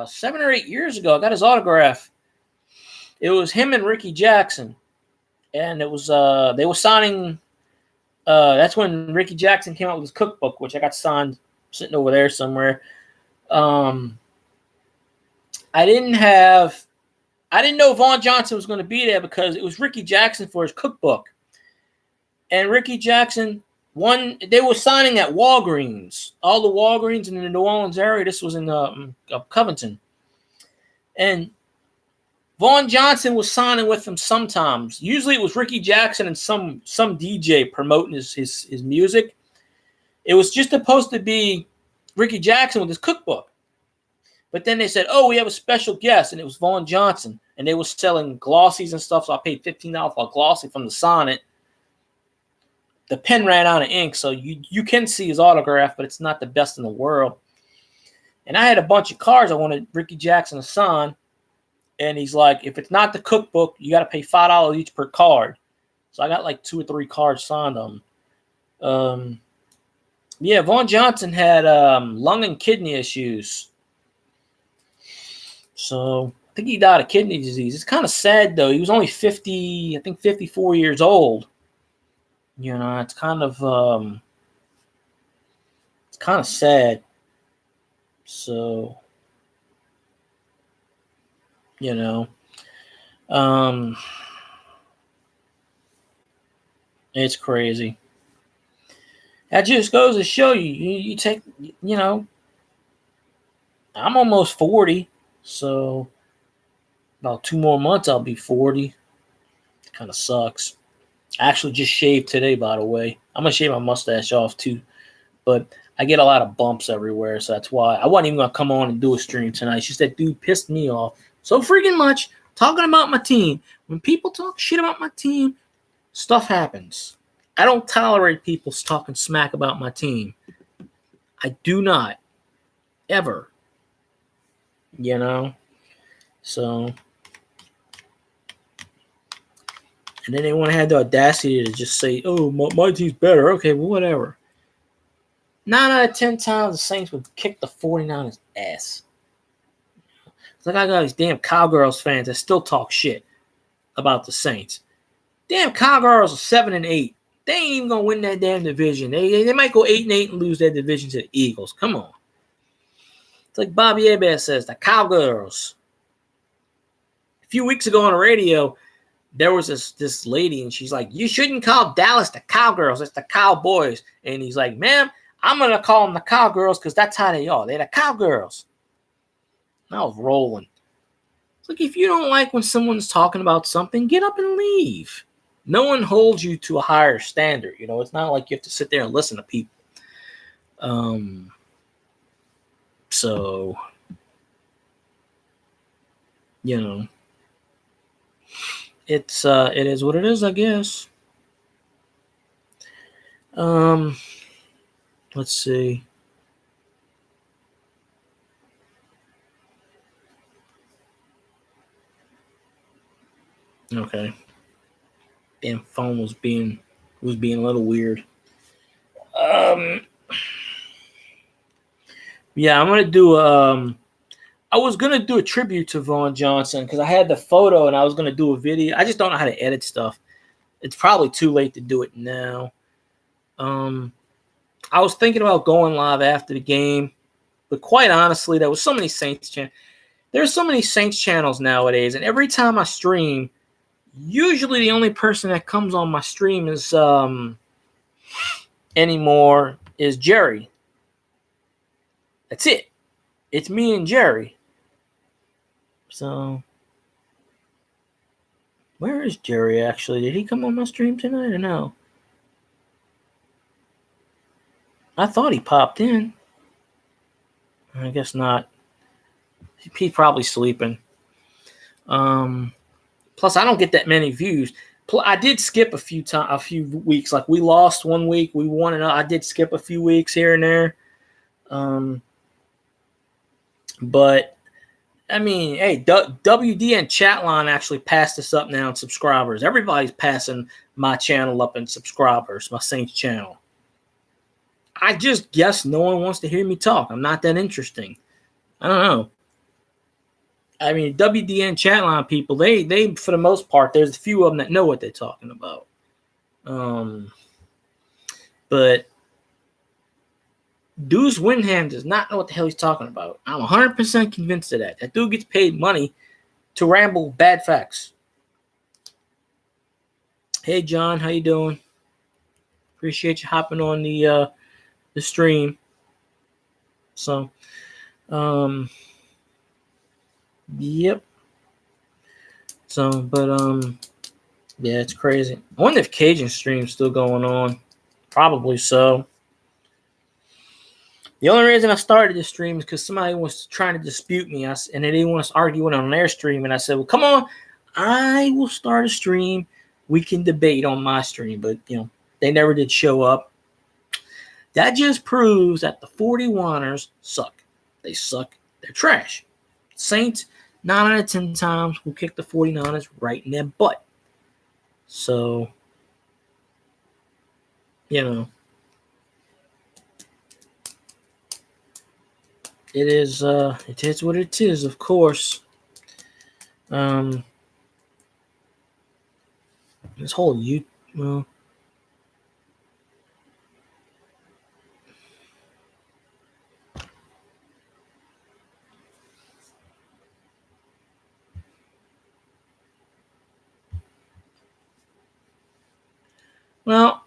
7 or 8 years ago. I got his autograph. It was him and Ricky Jackson, and it was they were signing. That's when Ricky Jackson came out with his cookbook, which I got signed sitting over there somewhere. I didn't know Vaughn Johnson was going to be there because it was Ricky Jackson for his cookbook, and Ricky Jackson. They were signing at Walgreens, all the Walgreens in the New Orleans area. This was in Covington. And Vaughn Johnson was signing with them sometimes. Usually it was Ricky Jackson and some DJ promoting his music. It was just supposed to be Ricky Jackson with his cookbook. But then they said, oh, we have a special guest, and it was Vaughn Johnson. And they were selling glossies and stuff, so I paid $15 for a glossy from the Sonnet. The pen ran out of ink, so you can see his autograph, but it's not the best in the world. And I had a bunch of cards I wanted Ricky Jackson to sign, and he's like, if it's not the cookbook, you got to pay $5 each per card. So I got like 2 or 3 cards signed on them. Yeah, Vaughn Johnson had lung and kidney issues. So I think he died of kidney disease. It's kind of sad, though. He was only 54 years old. You know, it's kind of sad. So You know, um, it's crazy. That just goes to show you, you take, you know, I'm almost 40, so about 2 more months I'll be 40. Kind of sucks. I actually just shaved today, by the way. I'm gonna shave my mustache off too, but I get a lot of bumps everywhere, so that's why I wasn't even gonna come on and do a stream tonight. It's just that dude pissed me off so freaking much talking about my team. When people talk shit about my team, stuff happens. I don't tolerate people talking smack about my team. I do not ever, you know. So, and then they want to have the audacity to just say, "Oh, my team's better." Okay, well, whatever. 9 out of 10 times, the Saints would kick the 49ers' ass. It's like I got these damn Cowgirls fans that still talk shit about the Saints. Damn Cowgirls are 7-8. They ain't even gonna win that damn division. They might go 8-8 and lose that division to the Eagles. Come on. It's like Bobby Hebert says, the Cowgirls. A few weeks ago on the radio, there was this lady, and she's like, "You shouldn't call Dallas the Cowgirls. It's the Cowboys." And he's like, "Ma'am, I'm gonna call them the Cowgirls because that's how they are. They're the Cowgirls." And I was rolling. It's like, if you don't like when someone's talking about something, get up and leave. No one holds you to a higher standard. You know, it's not like you have to sit there and listen to people. So, you know, it is what it is, I guess. Let's see. Okay. Damn phone was being a little weird. Yeah, I'm gonna do I was gonna do a tribute to Vaughn Johnson because I had the photo and I was gonna do a video. I just don't know how to edit stuff. It's probably too late to do it now. I was thinking about going live after the game, but quite honestly, there was so many Saints channels. There's so many Saints channels nowadays, and every time I stream, usually the only person that comes on my stream is anymore is Jerry. That's it. It's me and Jerry. So where is Jerry actually? Did he come on my stream tonight or no? I thought he popped in. I guess not. He's probably sleeping. Plus, I don't get that many views. I did skip a few weeks. Like we lost one week, we won another. I did skip a few weeks here and there. But I mean, hey, WDN Chatline actually passed us up now in subscribers. Everybody's passing my channel up in subscribers, my Saints channel. I just guess no one wants to hear me talk. I'm not that interesting. I don't know. I mean, WDN Chatline people, they for the most part, there's a few of them that know what they're talking about. But Deuce Windham does not know what the hell he's talking about. I'm 100% convinced of that. That dude gets paid money to ramble bad facts. Hey, John, how you doing? Appreciate you hopping on the stream. So, yep. So, but yeah, it's crazy. I wonder if Cajun stream's still going on. Probably so. The only reason I started this stream is because somebody was trying to dispute me, and they didn't want us arguing on their stream. And I said, "Well, come on, I will start a stream. We can debate on my stream." But they never did show up. That just proves that the 41ers suck. They suck. They're trash. Saints, 9 out of 10 times, will kick the 49ers right in their butt. So, it is what it is, of course. This whole Well,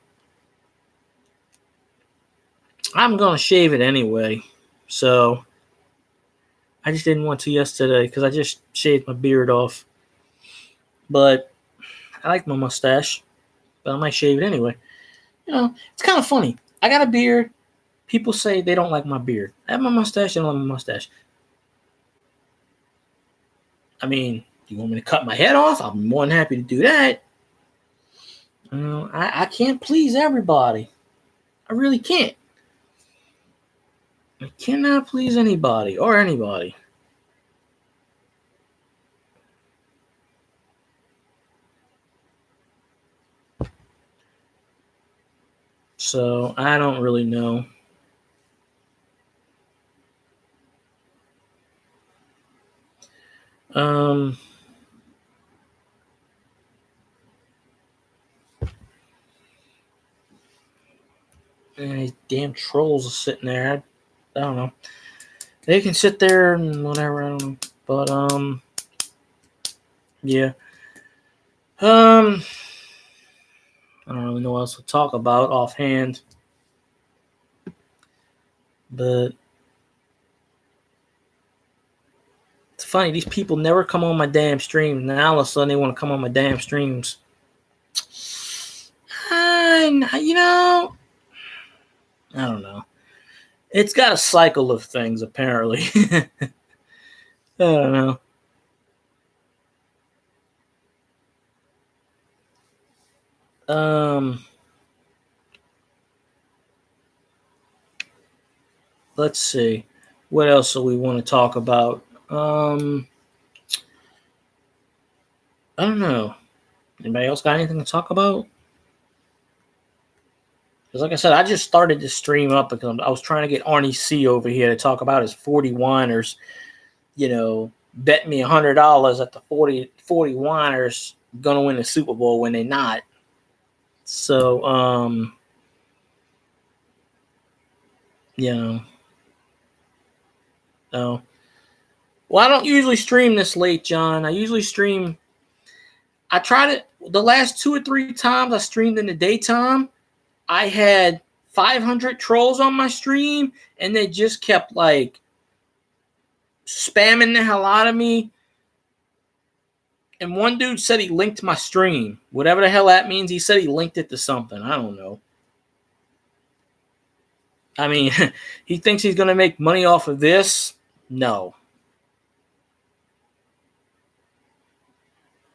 I'm going to shave it anyway. So I just didn't want to yesterday because I just shaved my beard off. But I like my mustache. But I might shave it anyway. It's kind of funny. I got a beard. People say they don't like my beard. I have my mustache. They don't like my mustache. I mean, you want me to cut my head off? I'll be more than happy to do that. I can't please everybody. I really can't. I cannot please anybody or anybody. So I don't really know. These damn trolls are sitting there. I don't know. They can sit there and whatever. I don't know. But yeah. I don't really know what else to talk about offhand. But it's funny, these people never come on my damn streams. Now all of a sudden they want to come on my damn streams. And, I don't know. It's got a cycle of things, apparently. I don't know. Let's see. What else do we want to talk about? I don't know. Anybody else got anything to talk about? Because like I said, I just started to stream up because I was trying to get Arnie C over here to talk about his 40 whiners. Bet me $100 that the 40 whiners gonna win the Super Bowl when they're not. So, no. Well, I don't usually stream this late, John. I usually stream. I tried it the last 2 or 3 times I streamed in the daytime. I had 500 trolls on my stream, and they just kept like spamming the hell out of me. And one dude said he linked my stream. Whatever the hell that means, he said he linked it to something. I don't know. I mean, he thinks he's going to make money off of this? No.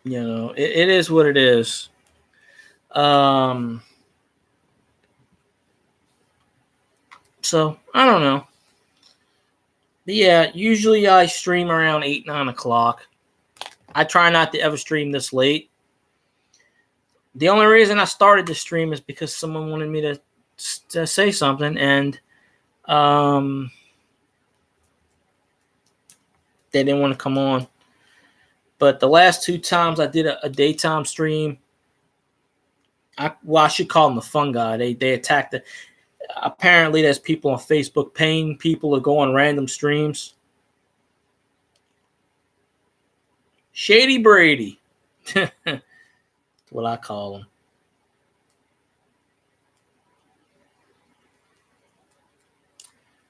It is what it is. So, I don't know. But yeah, usually I stream around 8, 9 o'clock. I try not to ever stream this late. The only reason I started to stream is because someone wanted me to say something, and they didn't want to come on. But the last 2 times I did a daytime stream, I should call them the fun guy. They attacked it. Apparently, there's people on Facebook paying people to go on random streams. Shady Brady. That's what I call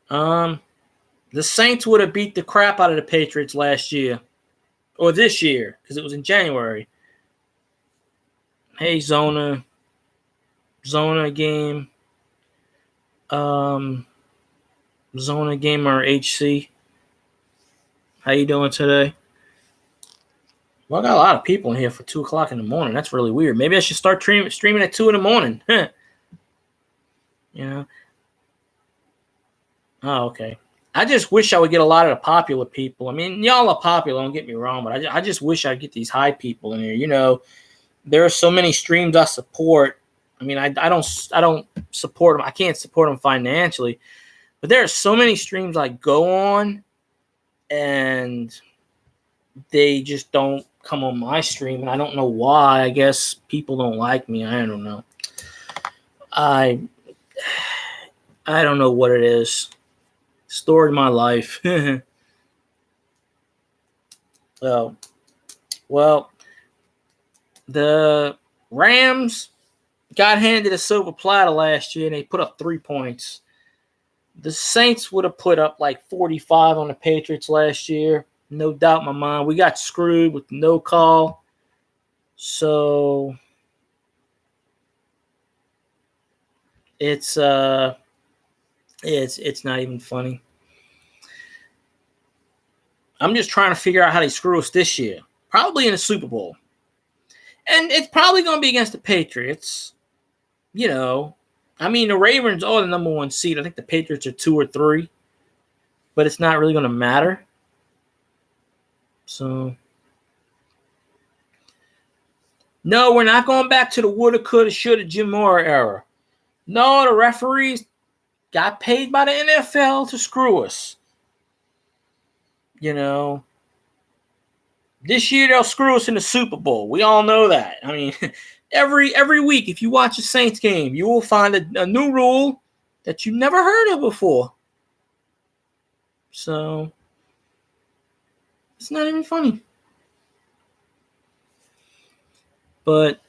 him. The Saints would have beat the crap out of the Patriots last year. Or this year, because it was in January. Hey, Zona game. Zona Gamer HC. How you doing today? Well, I got a lot of people in here for 2 o'clock in the morning. That's really weird. Maybe I should start streaming at 2 in the morning. Oh, okay. I just wish I would get a lot of the popular people. I mean, y'all are popular, don't get me wrong, but I just wish I'd get these high people in here. There are so many streams I support. I mean, I don't support them. I can't support them financially, but there are so many streams I go on, and they just don't come on my stream, and I don't know why. I guess people don't like me. I don't know. I don't know what it is. Story of my life. Well, the Rams got handed a silver platter last year and they put up 3 points. The Saints would have put up like 45 on the Patriots last year. No doubt in my mind. We got screwed with no call. So it's not even funny. I'm just trying to figure out how they screw us this year. Probably in the Super Bowl. And it's probably going to be against the Patriots. You know, I mean, the Ravens are the number 1 seed. I think the Patriots are 2 or 3. But it's not really going to matter. So, no, we're not going back to the woulda, coulda, shoulda, Jim Mora era. No, the referees got paid by the NFL to screw us. You know, this year they'll screw us in the Super Bowl. We all know that. I mean, every week, if you watch a Saints game, you will find a new rule that you never heard of before. So, it's not even funny. But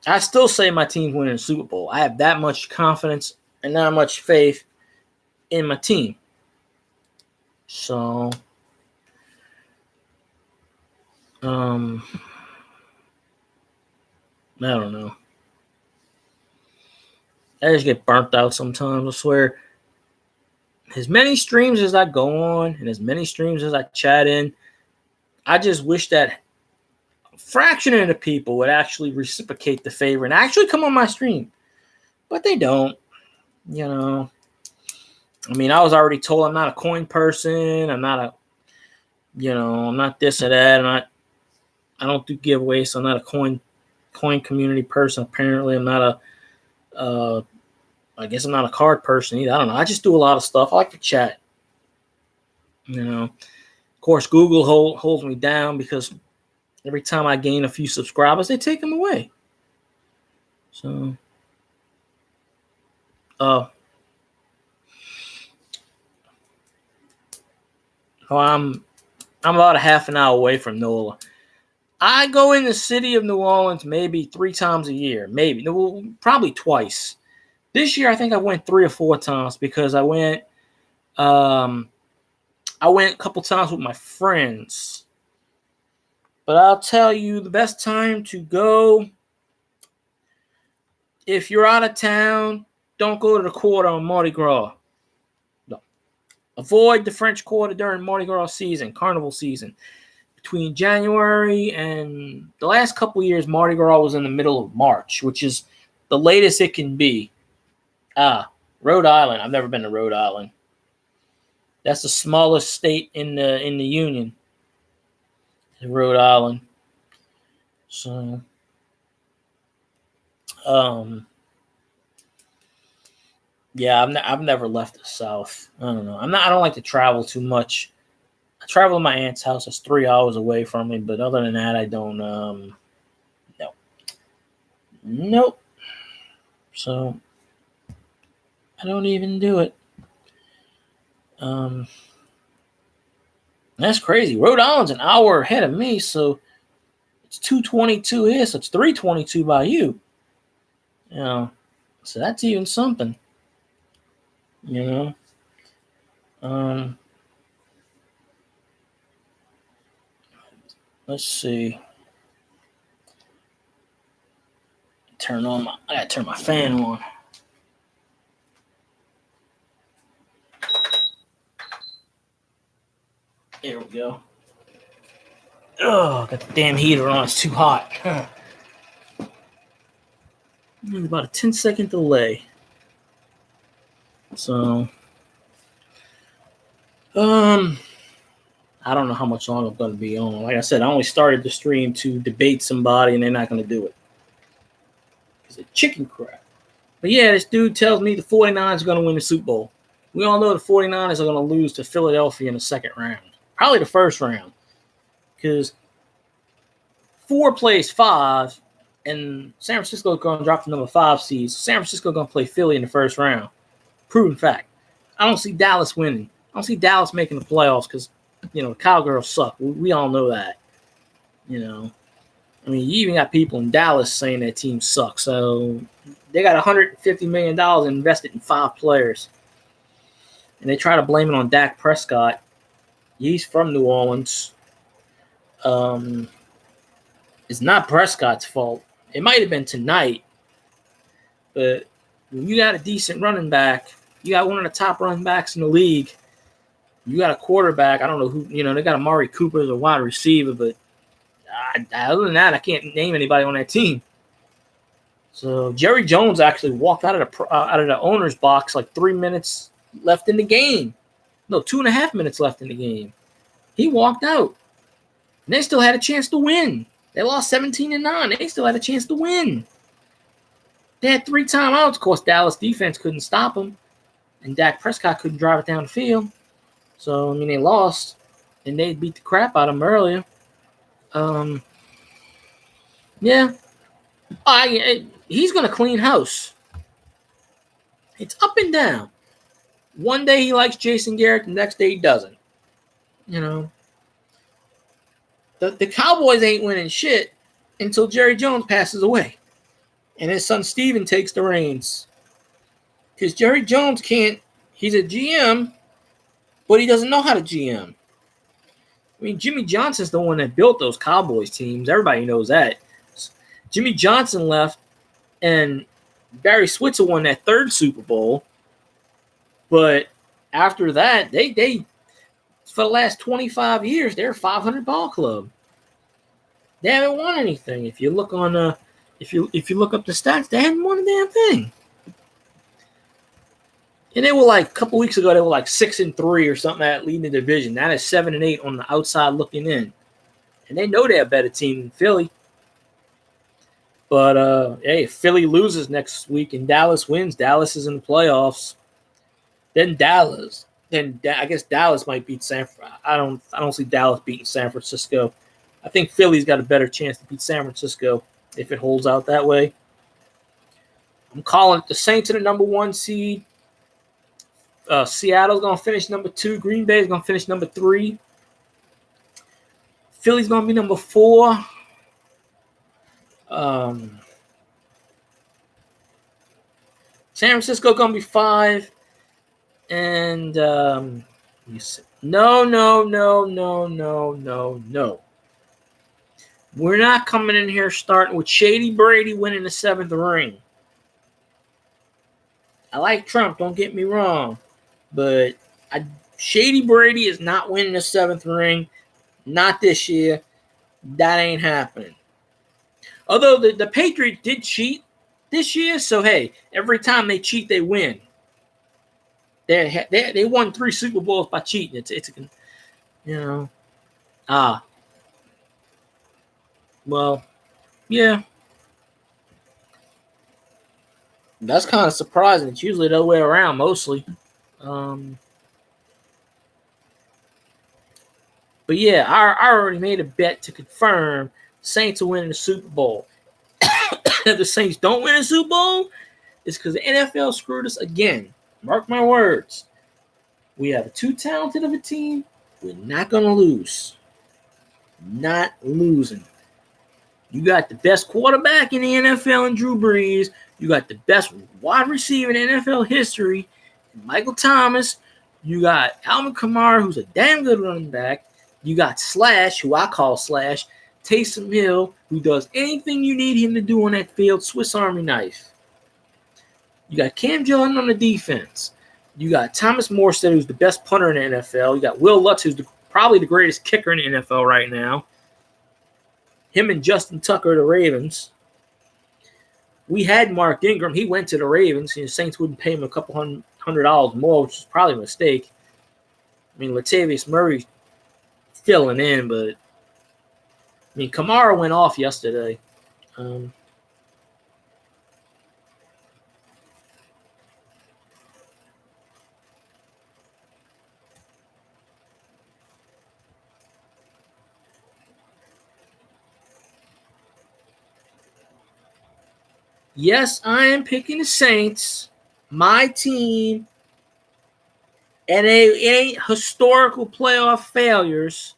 I still say my team's winning the Super Bowl. I have that much confidence and that much faith in my team. So, I don't know. I just get burnt out sometimes, I swear. As many streams as I go on and as many streams as I chat in, I just wish that a fraction of the people would actually reciprocate the favor and actually come on my stream. But they don't. You know. I mean, I was already told I'm not a coin person. I'm not I'm not this or that. I don't do giveaways, so I'm not a coin community person. Apparently, I'm not I guess I'm not a card person either. I don't know. I just do a lot of stuff. I like to chat. You know, of course, Google holds me down because every time I gain a few subscribers, they take them away. So, I'm about a half an hour away from NOLA. I go in the city of New Orleans maybe 3 times a year. Maybe. Probably twice. This year, I think I went 3 or 4 times because I went a couple times with my friends. But I'll tell you, the best time to go, if you're out of town, don't go to the Quarter on Mardi Gras. No. Avoid the French Quarter during Mardi Gras season, Carnival season. Between January and the last couple years, Mardi Gras was in the middle of March, which is the latest it can be. Rhode Island. I've never been to Rhode Island. That's the smallest state in the Union. Rhode Island. So, yeah, I've never left the South. I don't know. I don't like to travel too much. I travel to my aunt's house. It's 3 hours away from me, but other than that, I don't. No. Nope. So, I don't even do it. That's crazy. Rhode Island's an hour ahead of me, so it's 2:22 here, so it's 3:22 by you. You know, so that's even something. You know. Let's see. I gotta turn my fan on. There we go. Oh, got the damn heater on. It's too hot. About a 10-second delay. So, I don't know how much longer I'm going to be on. Like I said, I only started the stream to debate somebody, and they're not going to do it. It's a chicken crap. But yeah, this dude tells me the 49ers are going to win the Super Bowl. We all know the 49ers are going to lose to Philadelphia in the second round. Probably the first round. Because 4 plays 5, and San Francisco is going to drop the number 5 seed. So San Francisco is going to play Philly in the first round. Proven fact. I don't see Dallas winning. I don't see Dallas making the playoffs because, the Cowgirls suck. We all know that. I mean, you even got people in Dallas saying that team sucks. So they got $150 million invested in 5 players. And they try to blame it on Dak Prescott. He's from New Orleans. It's not Prescott's fault. It might have been tonight. But when you got a decent running back, you got one of the top running backs in the league, you got a quarterback. I don't know who, they got Amari Cooper as a wide receiver, but other than that, I can't name anybody on that team. So Jerry Jones actually walked out of the owner's box like 3 minutes left in the game. No, 2.5 minutes left in the game. He walked out. And they still had a chance to win. They lost 17-9. They still had a chance to win. They had 3 timeouts. Of course, Dallas defense couldn't stop them. And Dak Prescott couldn't drive it down the field. So, they lost. And they beat the crap out of them earlier. Yeah. He's going to clean house. It's up and down. One day he likes Jason Garrett. The next day he doesn't. The Cowboys ain't winning shit until Jerry Jones passes away. And his son Steven takes the reins. Because Jerry Jones he's a GM, but he doesn't know how to GM. Jimmy Johnson's the one that built those Cowboys teams. Everybody knows that. Jimmy Johnson left, and Barry Switzer won that 3rd Super Bowl. But after that, they for the last 25 years, they're a 500 ball club. They haven't won anything. If you look on if you look up the stats, they haven't won a damn thing. And they were like a couple weeks ago, they were like 6-3 or something like that, leading the division. Now they're 7-8 on the outside looking in. And they know they're a better team than Philly. But if Philly loses next week and Dallas wins, Dallas is in the playoffs. Then I guess Dallas might beat San Francisco. I don't see Dallas beating San Francisco. I think Philly's got a better chance to beat San Francisco if it holds out that way. I'm calling it the Saints are the number 1 seed. Seattle's going to finish number 2. Green Bay's going to finish number 3. Philly's going to be number 4. San Francisco going to be 5. And no. We're not coming in here starting with Shady Brady winning the 7th ring. I like Trump, don't get me wrong. But Shady Brady is not winning the 7th ring. Not this year. That ain't happening. Although the Patriots did cheat this year, so hey, every time they cheat, they win. They won 3 Super Bowls by cheating. Well, yeah. That's kind of surprising. It's usually the other way around, mostly. But yeah, I already made a bet to confirm Saints are winning the Super Bowl. If the Saints don't win a Super Bowl, it's because the NFL screwed us again. Mark my words. We have too talented of a team. We're not going to lose. Not losing. You got the best quarterback in the NFL in Drew Brees. You got the best wide receiver in NFL history, Michael Thomas. You got Alvin Kamara, who's a damn good running back. You got Slash, who I call Slash, Taysom Hill, who does anything you need him to do on that field, Swiss Army knife. You got Cam Jordan on the defense. You got Thomas Morstead, who's the best punter in the NFL. You got Will Lutz, who's probably the greatest kicker in the NFL right now. Him and Justin Tucker, the Ravens. We had Mark Ingram. He went to the Ravens. The Saints wouldn't pay him a couple $100 more, which is probably a mistake. Latavius Murray filling in, but Kamara went off yesterday. Yes, I am picking the Saints, my team, and it ain't historical playoff failures.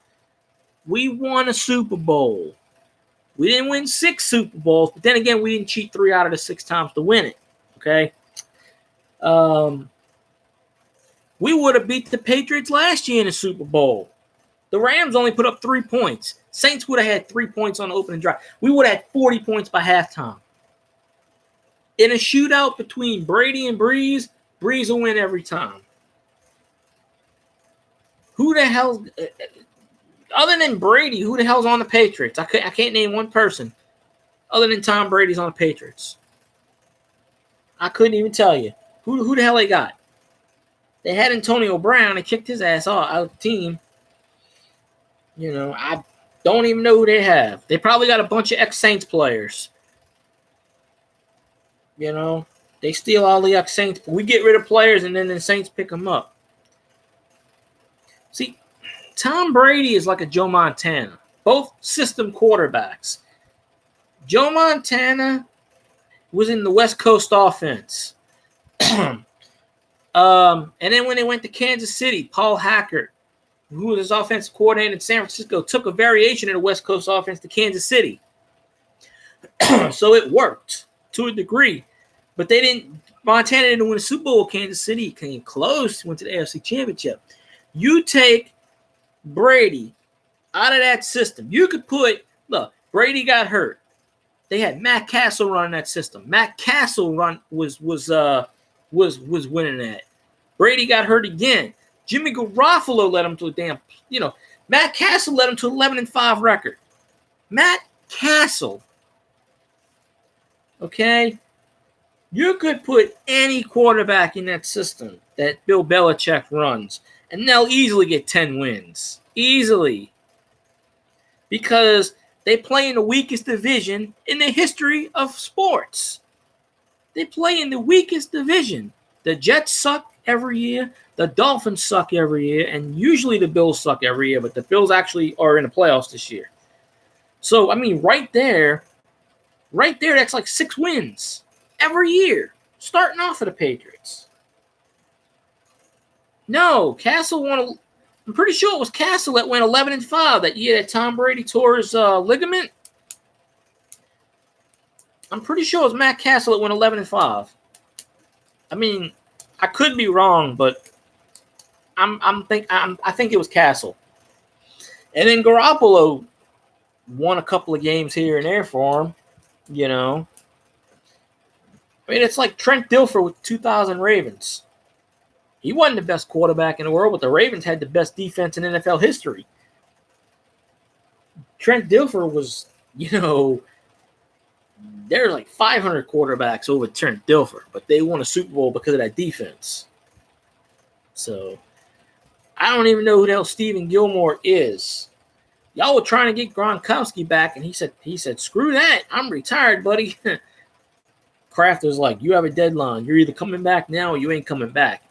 We won a Super Bowl. We didn't win 6 Super Bowls, but then again, we didn't cheat 3 out of the 6 times to win it. Okay. We would have beat the Patriots last year in the Super Bowl. The Rams only put up 3 points. Saints would have had 3 points on the opening drive. We would have had 40 points by halftime. In a shootout between Brady and Breeze, Breeze will win every time. Who the hell, other than Brady, who the hell's on the Patriots? I can't name one person other than Tom Brady's on the Patriots. I couldn't even tell you. Who the hell they got? They had Antonio Brown. They kicked his ass out of the team. You know, I don't even know who they have. They probably got a bunch of ex-Saints players. You know, they steal all the ex-Saints. We get rid of players, and then the Saints pick them up. See, Tom Brady is like a Joe Montana. Both system quarterbacks. Joe Montana was in the West Coast offense. And then when they went to Kansas City, Paul Hackert, who was his offensive coordinator in San Francisco, took a variation of the West Coast offense to Kansas City. So it worked to a degree. But Montana didn't win a Super Bowl. Kansas City came close, went to the AFC Championship. You take Brady out of that system. You could look, Brady got hurt. They had Matt Castle running that system. Matt Castle was winning that. Brady got hurt again. Jimmy Garoppolo led him to Matt Castle led him to 11-5 record. Matt Castle. Okay? You could put any quarterback in that system that Bill Belichick runs, and they'll easily get 10 wins. Easily. Because they play in the weakest division in the history of sports. They play in the weakest division. The Jets suck every year. The Dolphins suck every year. And usually the Bills suck every year. But the Bills actually are in the playoffs this year. So, I mean, right there, that's like 6 wins every year. Starting off for the Patriots. No, Castle won. I'm pretty sure it was Castle that went 11-5 that year that Tom Brady tore his ligament. I'm pretty sure it was Matt Castle that went 11-5. I mean, I could be wrong, but I think it was Castle. And then Garoppolo won a couple of games here and there for him, you know. I mean, it's like Trent Dilfer with 2000 Ravens. He wasn't the best quarterback in the world, but the Ravens had the best defense in NFL history. Trent Dilfer was, there's like 500 quarterbacks over Trent Dilfer, but they won a Super Bowl because of that defense. So, I don't even know who the hell Stephen Gilmore is. Y'all were trying to get Gronkowski back, and he said, screw that. I'm retired, buddy. Kraft was like, you have a deadline. You're either coming back now or you ain't coming back.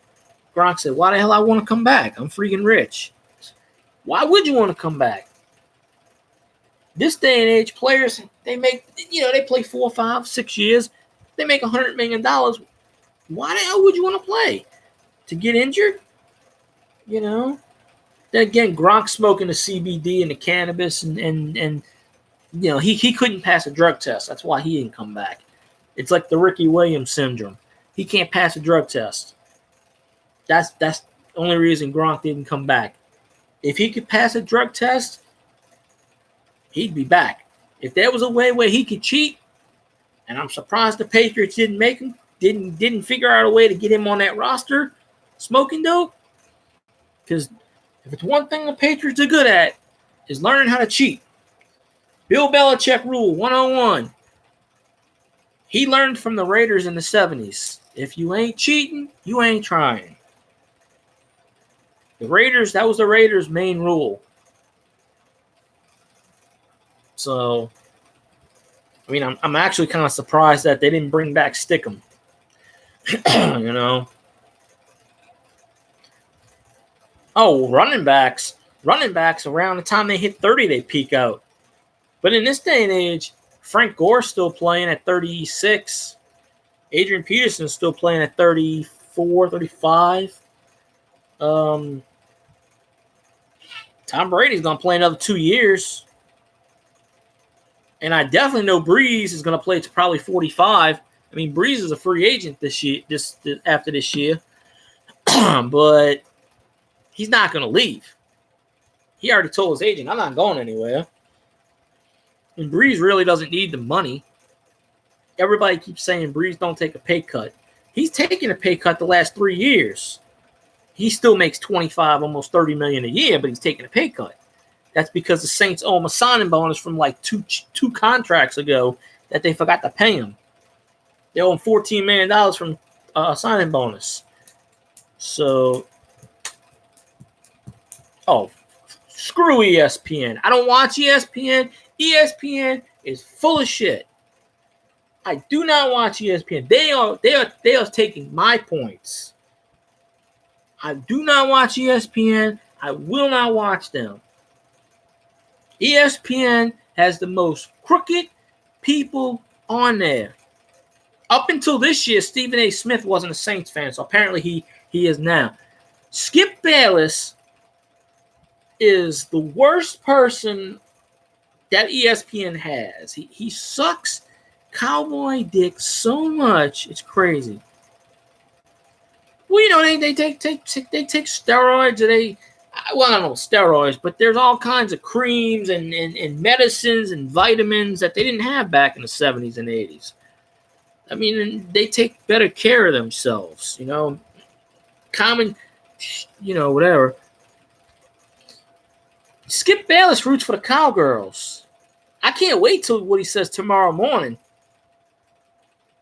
Gronk said, why the hell I want to come back? I'm freaking rich. Why would you want to come back? This day and age, players, they play 4, 5, 6 years. They make $100 million. Why the hell would you want to play? To get injured? Then again, Gronk smoking the CBD and the cannabis and he couldn't pass a drug test. That's why he didn't come back. It's like the Ricky Williams syndrome. He can't pass a drug test. That's the only reason Gronk didn't come back. If he could pass a drug test, he'd be back. If there was a way where he could cheat, and I'm surprised the Patriots didn't make him, didn't figure out a way to get him on that roster, smoking dope. Because if it's one thing the Patriots are good at, is learning how to cheat. Bill Belichick rule 101. He learned from the Raiders in the 70s. If you ain't cheating, you ain't trying. That was the Raiders' main rule. So, I mean, I'm actually kind of surprised that they didn't bring back Stickum. Oh, running backs around the time they hit 30, they peak out. But in this day and age, Frank Gore's still playing at 36. Adrian Peterson's still playing at 34, 35. Tom Brady's going to play another 2 years. And I definitely know Breeze is going to play to probably 45. I mean, Breeze is a free agent this year, after this year, but he's not going to leave. He already told his agent, "I'm not going anywhere." And Breeze really doesn't need the money. Everybody keeps saying Breeze don't take a pay cut. He's taken a pay cut the last 3 years. He still makes 25, almost 30 million a year, but he's taking a pay cut. That's because the Saints owe him a signing bonus from like two contracts ago that they forgot to pay him. They owe him $14 million from a signing bonus. So, screw ESPN. I don't watch ESPN. ESPN is full of shit. I do not watch ESPN. They are taking my points. I do not watch ESPN. I will not watch them. ESPN has the most crooked people on there. Up until this year, Stephen A. Smith wasn't a Saints fan, so apparently he is now. Skip Bayless is the worst person that ESPN has. He sucks cowboy dick so much, it's crazy. Well, you know, they take steroids, or I don't know steroids, but there's all kinds of creams and medicines and vitamins that they didn't have back in the 70s and 80s. I mean, they take better care of themselves, you know. Common, you know, whatever. Skip Bayless roots for the Cowgirls. I can't wait till what he says tomorrow morning.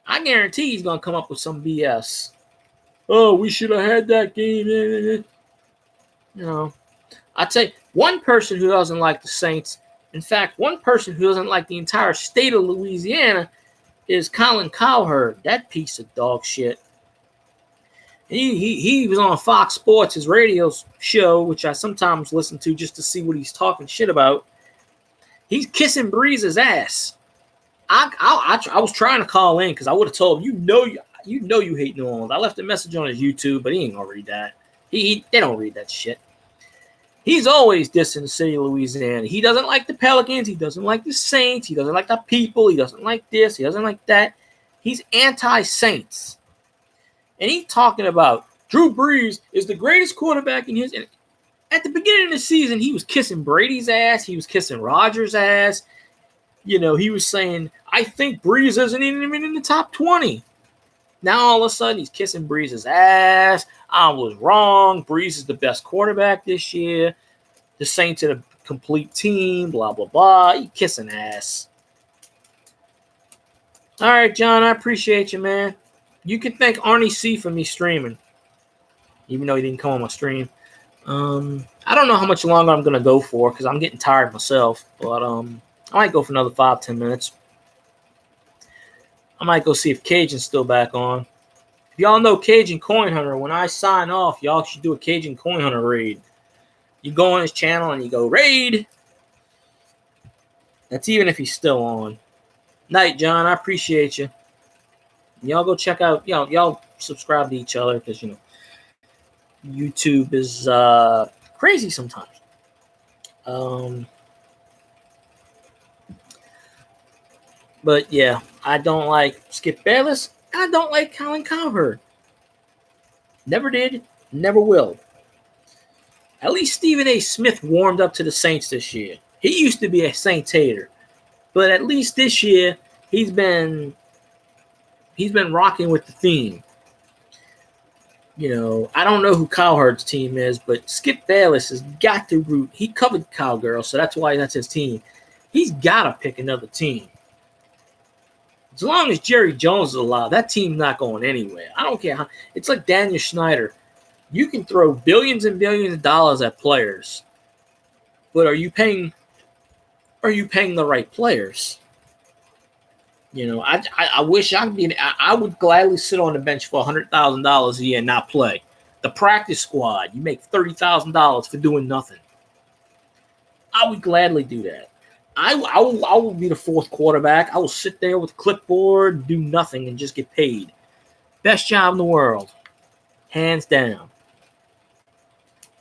I guarantee he's going to come up with some BS. Oh, we should have had that game. You know, I'd say one person who doesn't like the Saints, in fact, one person who doesn't like the entire state of Louisiana is Colin Cowherd, that piece of dog shit. He was on Fox Sports, his radio show, which I sometimes listen to just to see what he's talking shit about. He's kissing Breeze's ass. I was trying to call in because I would have told him, you hate New Orleans. I left a message on his YouTube, but he ain't gonna read that. They don't read that shit. He's always dissing the city of Louisiana. He doesn't like the Pelicans. He doesn't like the Saints. He doesn't like the people. He doesn't like this. He doesn't like that. He's anti-Saints. And he's talking about Drew Brees is the greatest quarterback in his. And at the beginning of the season, he was kissing Brady's ass. He was kissing Rodgers' ass. You know, he was saying, I think Brees isn't even in the top 20. Now all of a sudden he's kissing Breeze's ass. I was wrong. Brees is the best quarterback this year. The Saints are a complete team. Blah blah blah. He kissing ass. All right, John. I appreciate you, man. You can thank Arnie C for me streaming, even though he didn't come on my stream. I don't know how much longer I'm gonna go for because I'm getting tired myself. But I might go for another 5-10 minutes. I might go see if Cajun's still back on. If y'all know Cajun Coin Hunter, when I sign off, y'all should do a Cajun Coin Hunter raid. You go on his channel and you go, raid. That's even if he's still on. Night, John. I appreciate you. Y'all go check out, y'all subscribe to each other because, you know, YouTube is crazy sometimes. But yeah, I don't like Skip Bayless. I don't like Colin Cowherd. Never did, never will. At least Stephen A. Smith warmed up to the Saints this year. He used to be a Saints hater, but at least this year he's been rocking with the theme. You know, I don't know who Cowherd's team is, but Skip Bayless has got to root. He covered Cowgirls, so that's why that's his team. He's got to pick another team. As long as Jerry Jones is alive, that team's not going anywhere. I don't care how. It's like Daniel Snyder. You can throw billions and billions of dollars at players, but are you paying the right players? You know, I wish I would gladly sit on the bench for $100,000 a year and not play. The practice squad, you make $30,000 for doing nothing. I would gladly do that. I will be the fourth quarterback. I will sit there with a clipboard, do nothing, and just get paid. Best job in the world. Hands down.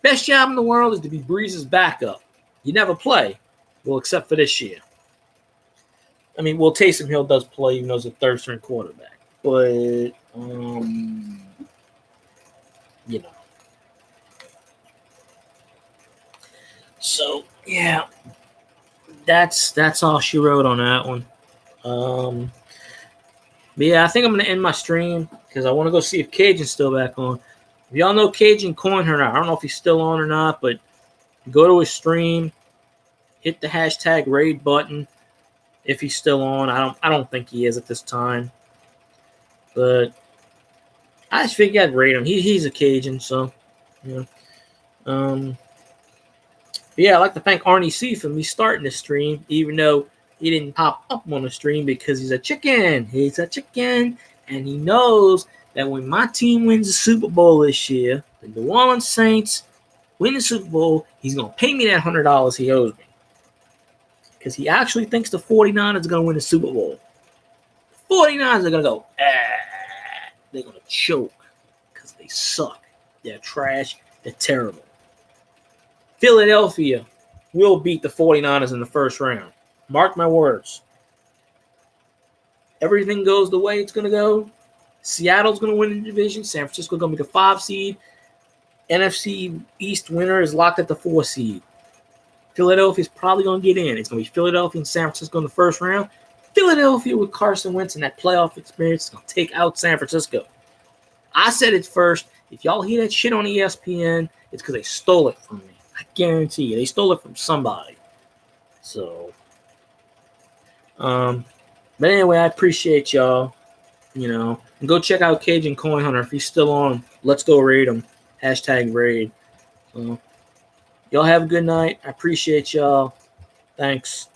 Best job in the world is to be Breeze's backup. You never play. Well, except for this year. I mean, well, Taysom Hill does play, even though he's a third string quarterback. But you know. So yeah, that's all she wrote on that one. But yeah, I think I'm gonna end my stream because I want to go see if Cajun's still back on. If y'all know Cajun Coin Hunter, I don't know if he's still on or not, but go to his stream, hit the hashtag raid button if he's still on. I don't think he is at this time, but I just figured I'd rate him. He's a Cajun, so yeah. Yeah, I'd like to thank Arnie C for me starting the stream, even though he didn't pop up on the stream because he's a chicken. He's a chicken, and he knows that when my team wins the Super Bowl this year, the New Orleans Saints win the Super Bowl, he's going to pay me that $100 he owes me. Because he actually thinks the 49ers are going to win the Super Bowl. The 49ers are going to go, they're going to choke because they suck. They're trash. They're terrible. Philadelphia will beat the 49ers in the first round. Mark my words. Everything goes the way it's going to go. Seattle's going to win the division. San Francisco's going to be the 5 seed. NFC East winner is locked at the 4 seed. Philadelphia's probably going to get in. It's going to be Philadelphia and San Francisco in the first round. Philadelphia with Carson Wentz and that playoff experience is going to take out San Francisco. I said it first. If y'all hear that shit on ESPN, it's because they stole it from me. I guarantee you. They stole it from somebody. So, but anyway, I appreciate y'all. And go check out Cajun Coin Hunter. If he's still on, let's go raid him. Hashtag raid. So, y'all have a good night. I appreciate y'all. Thanks.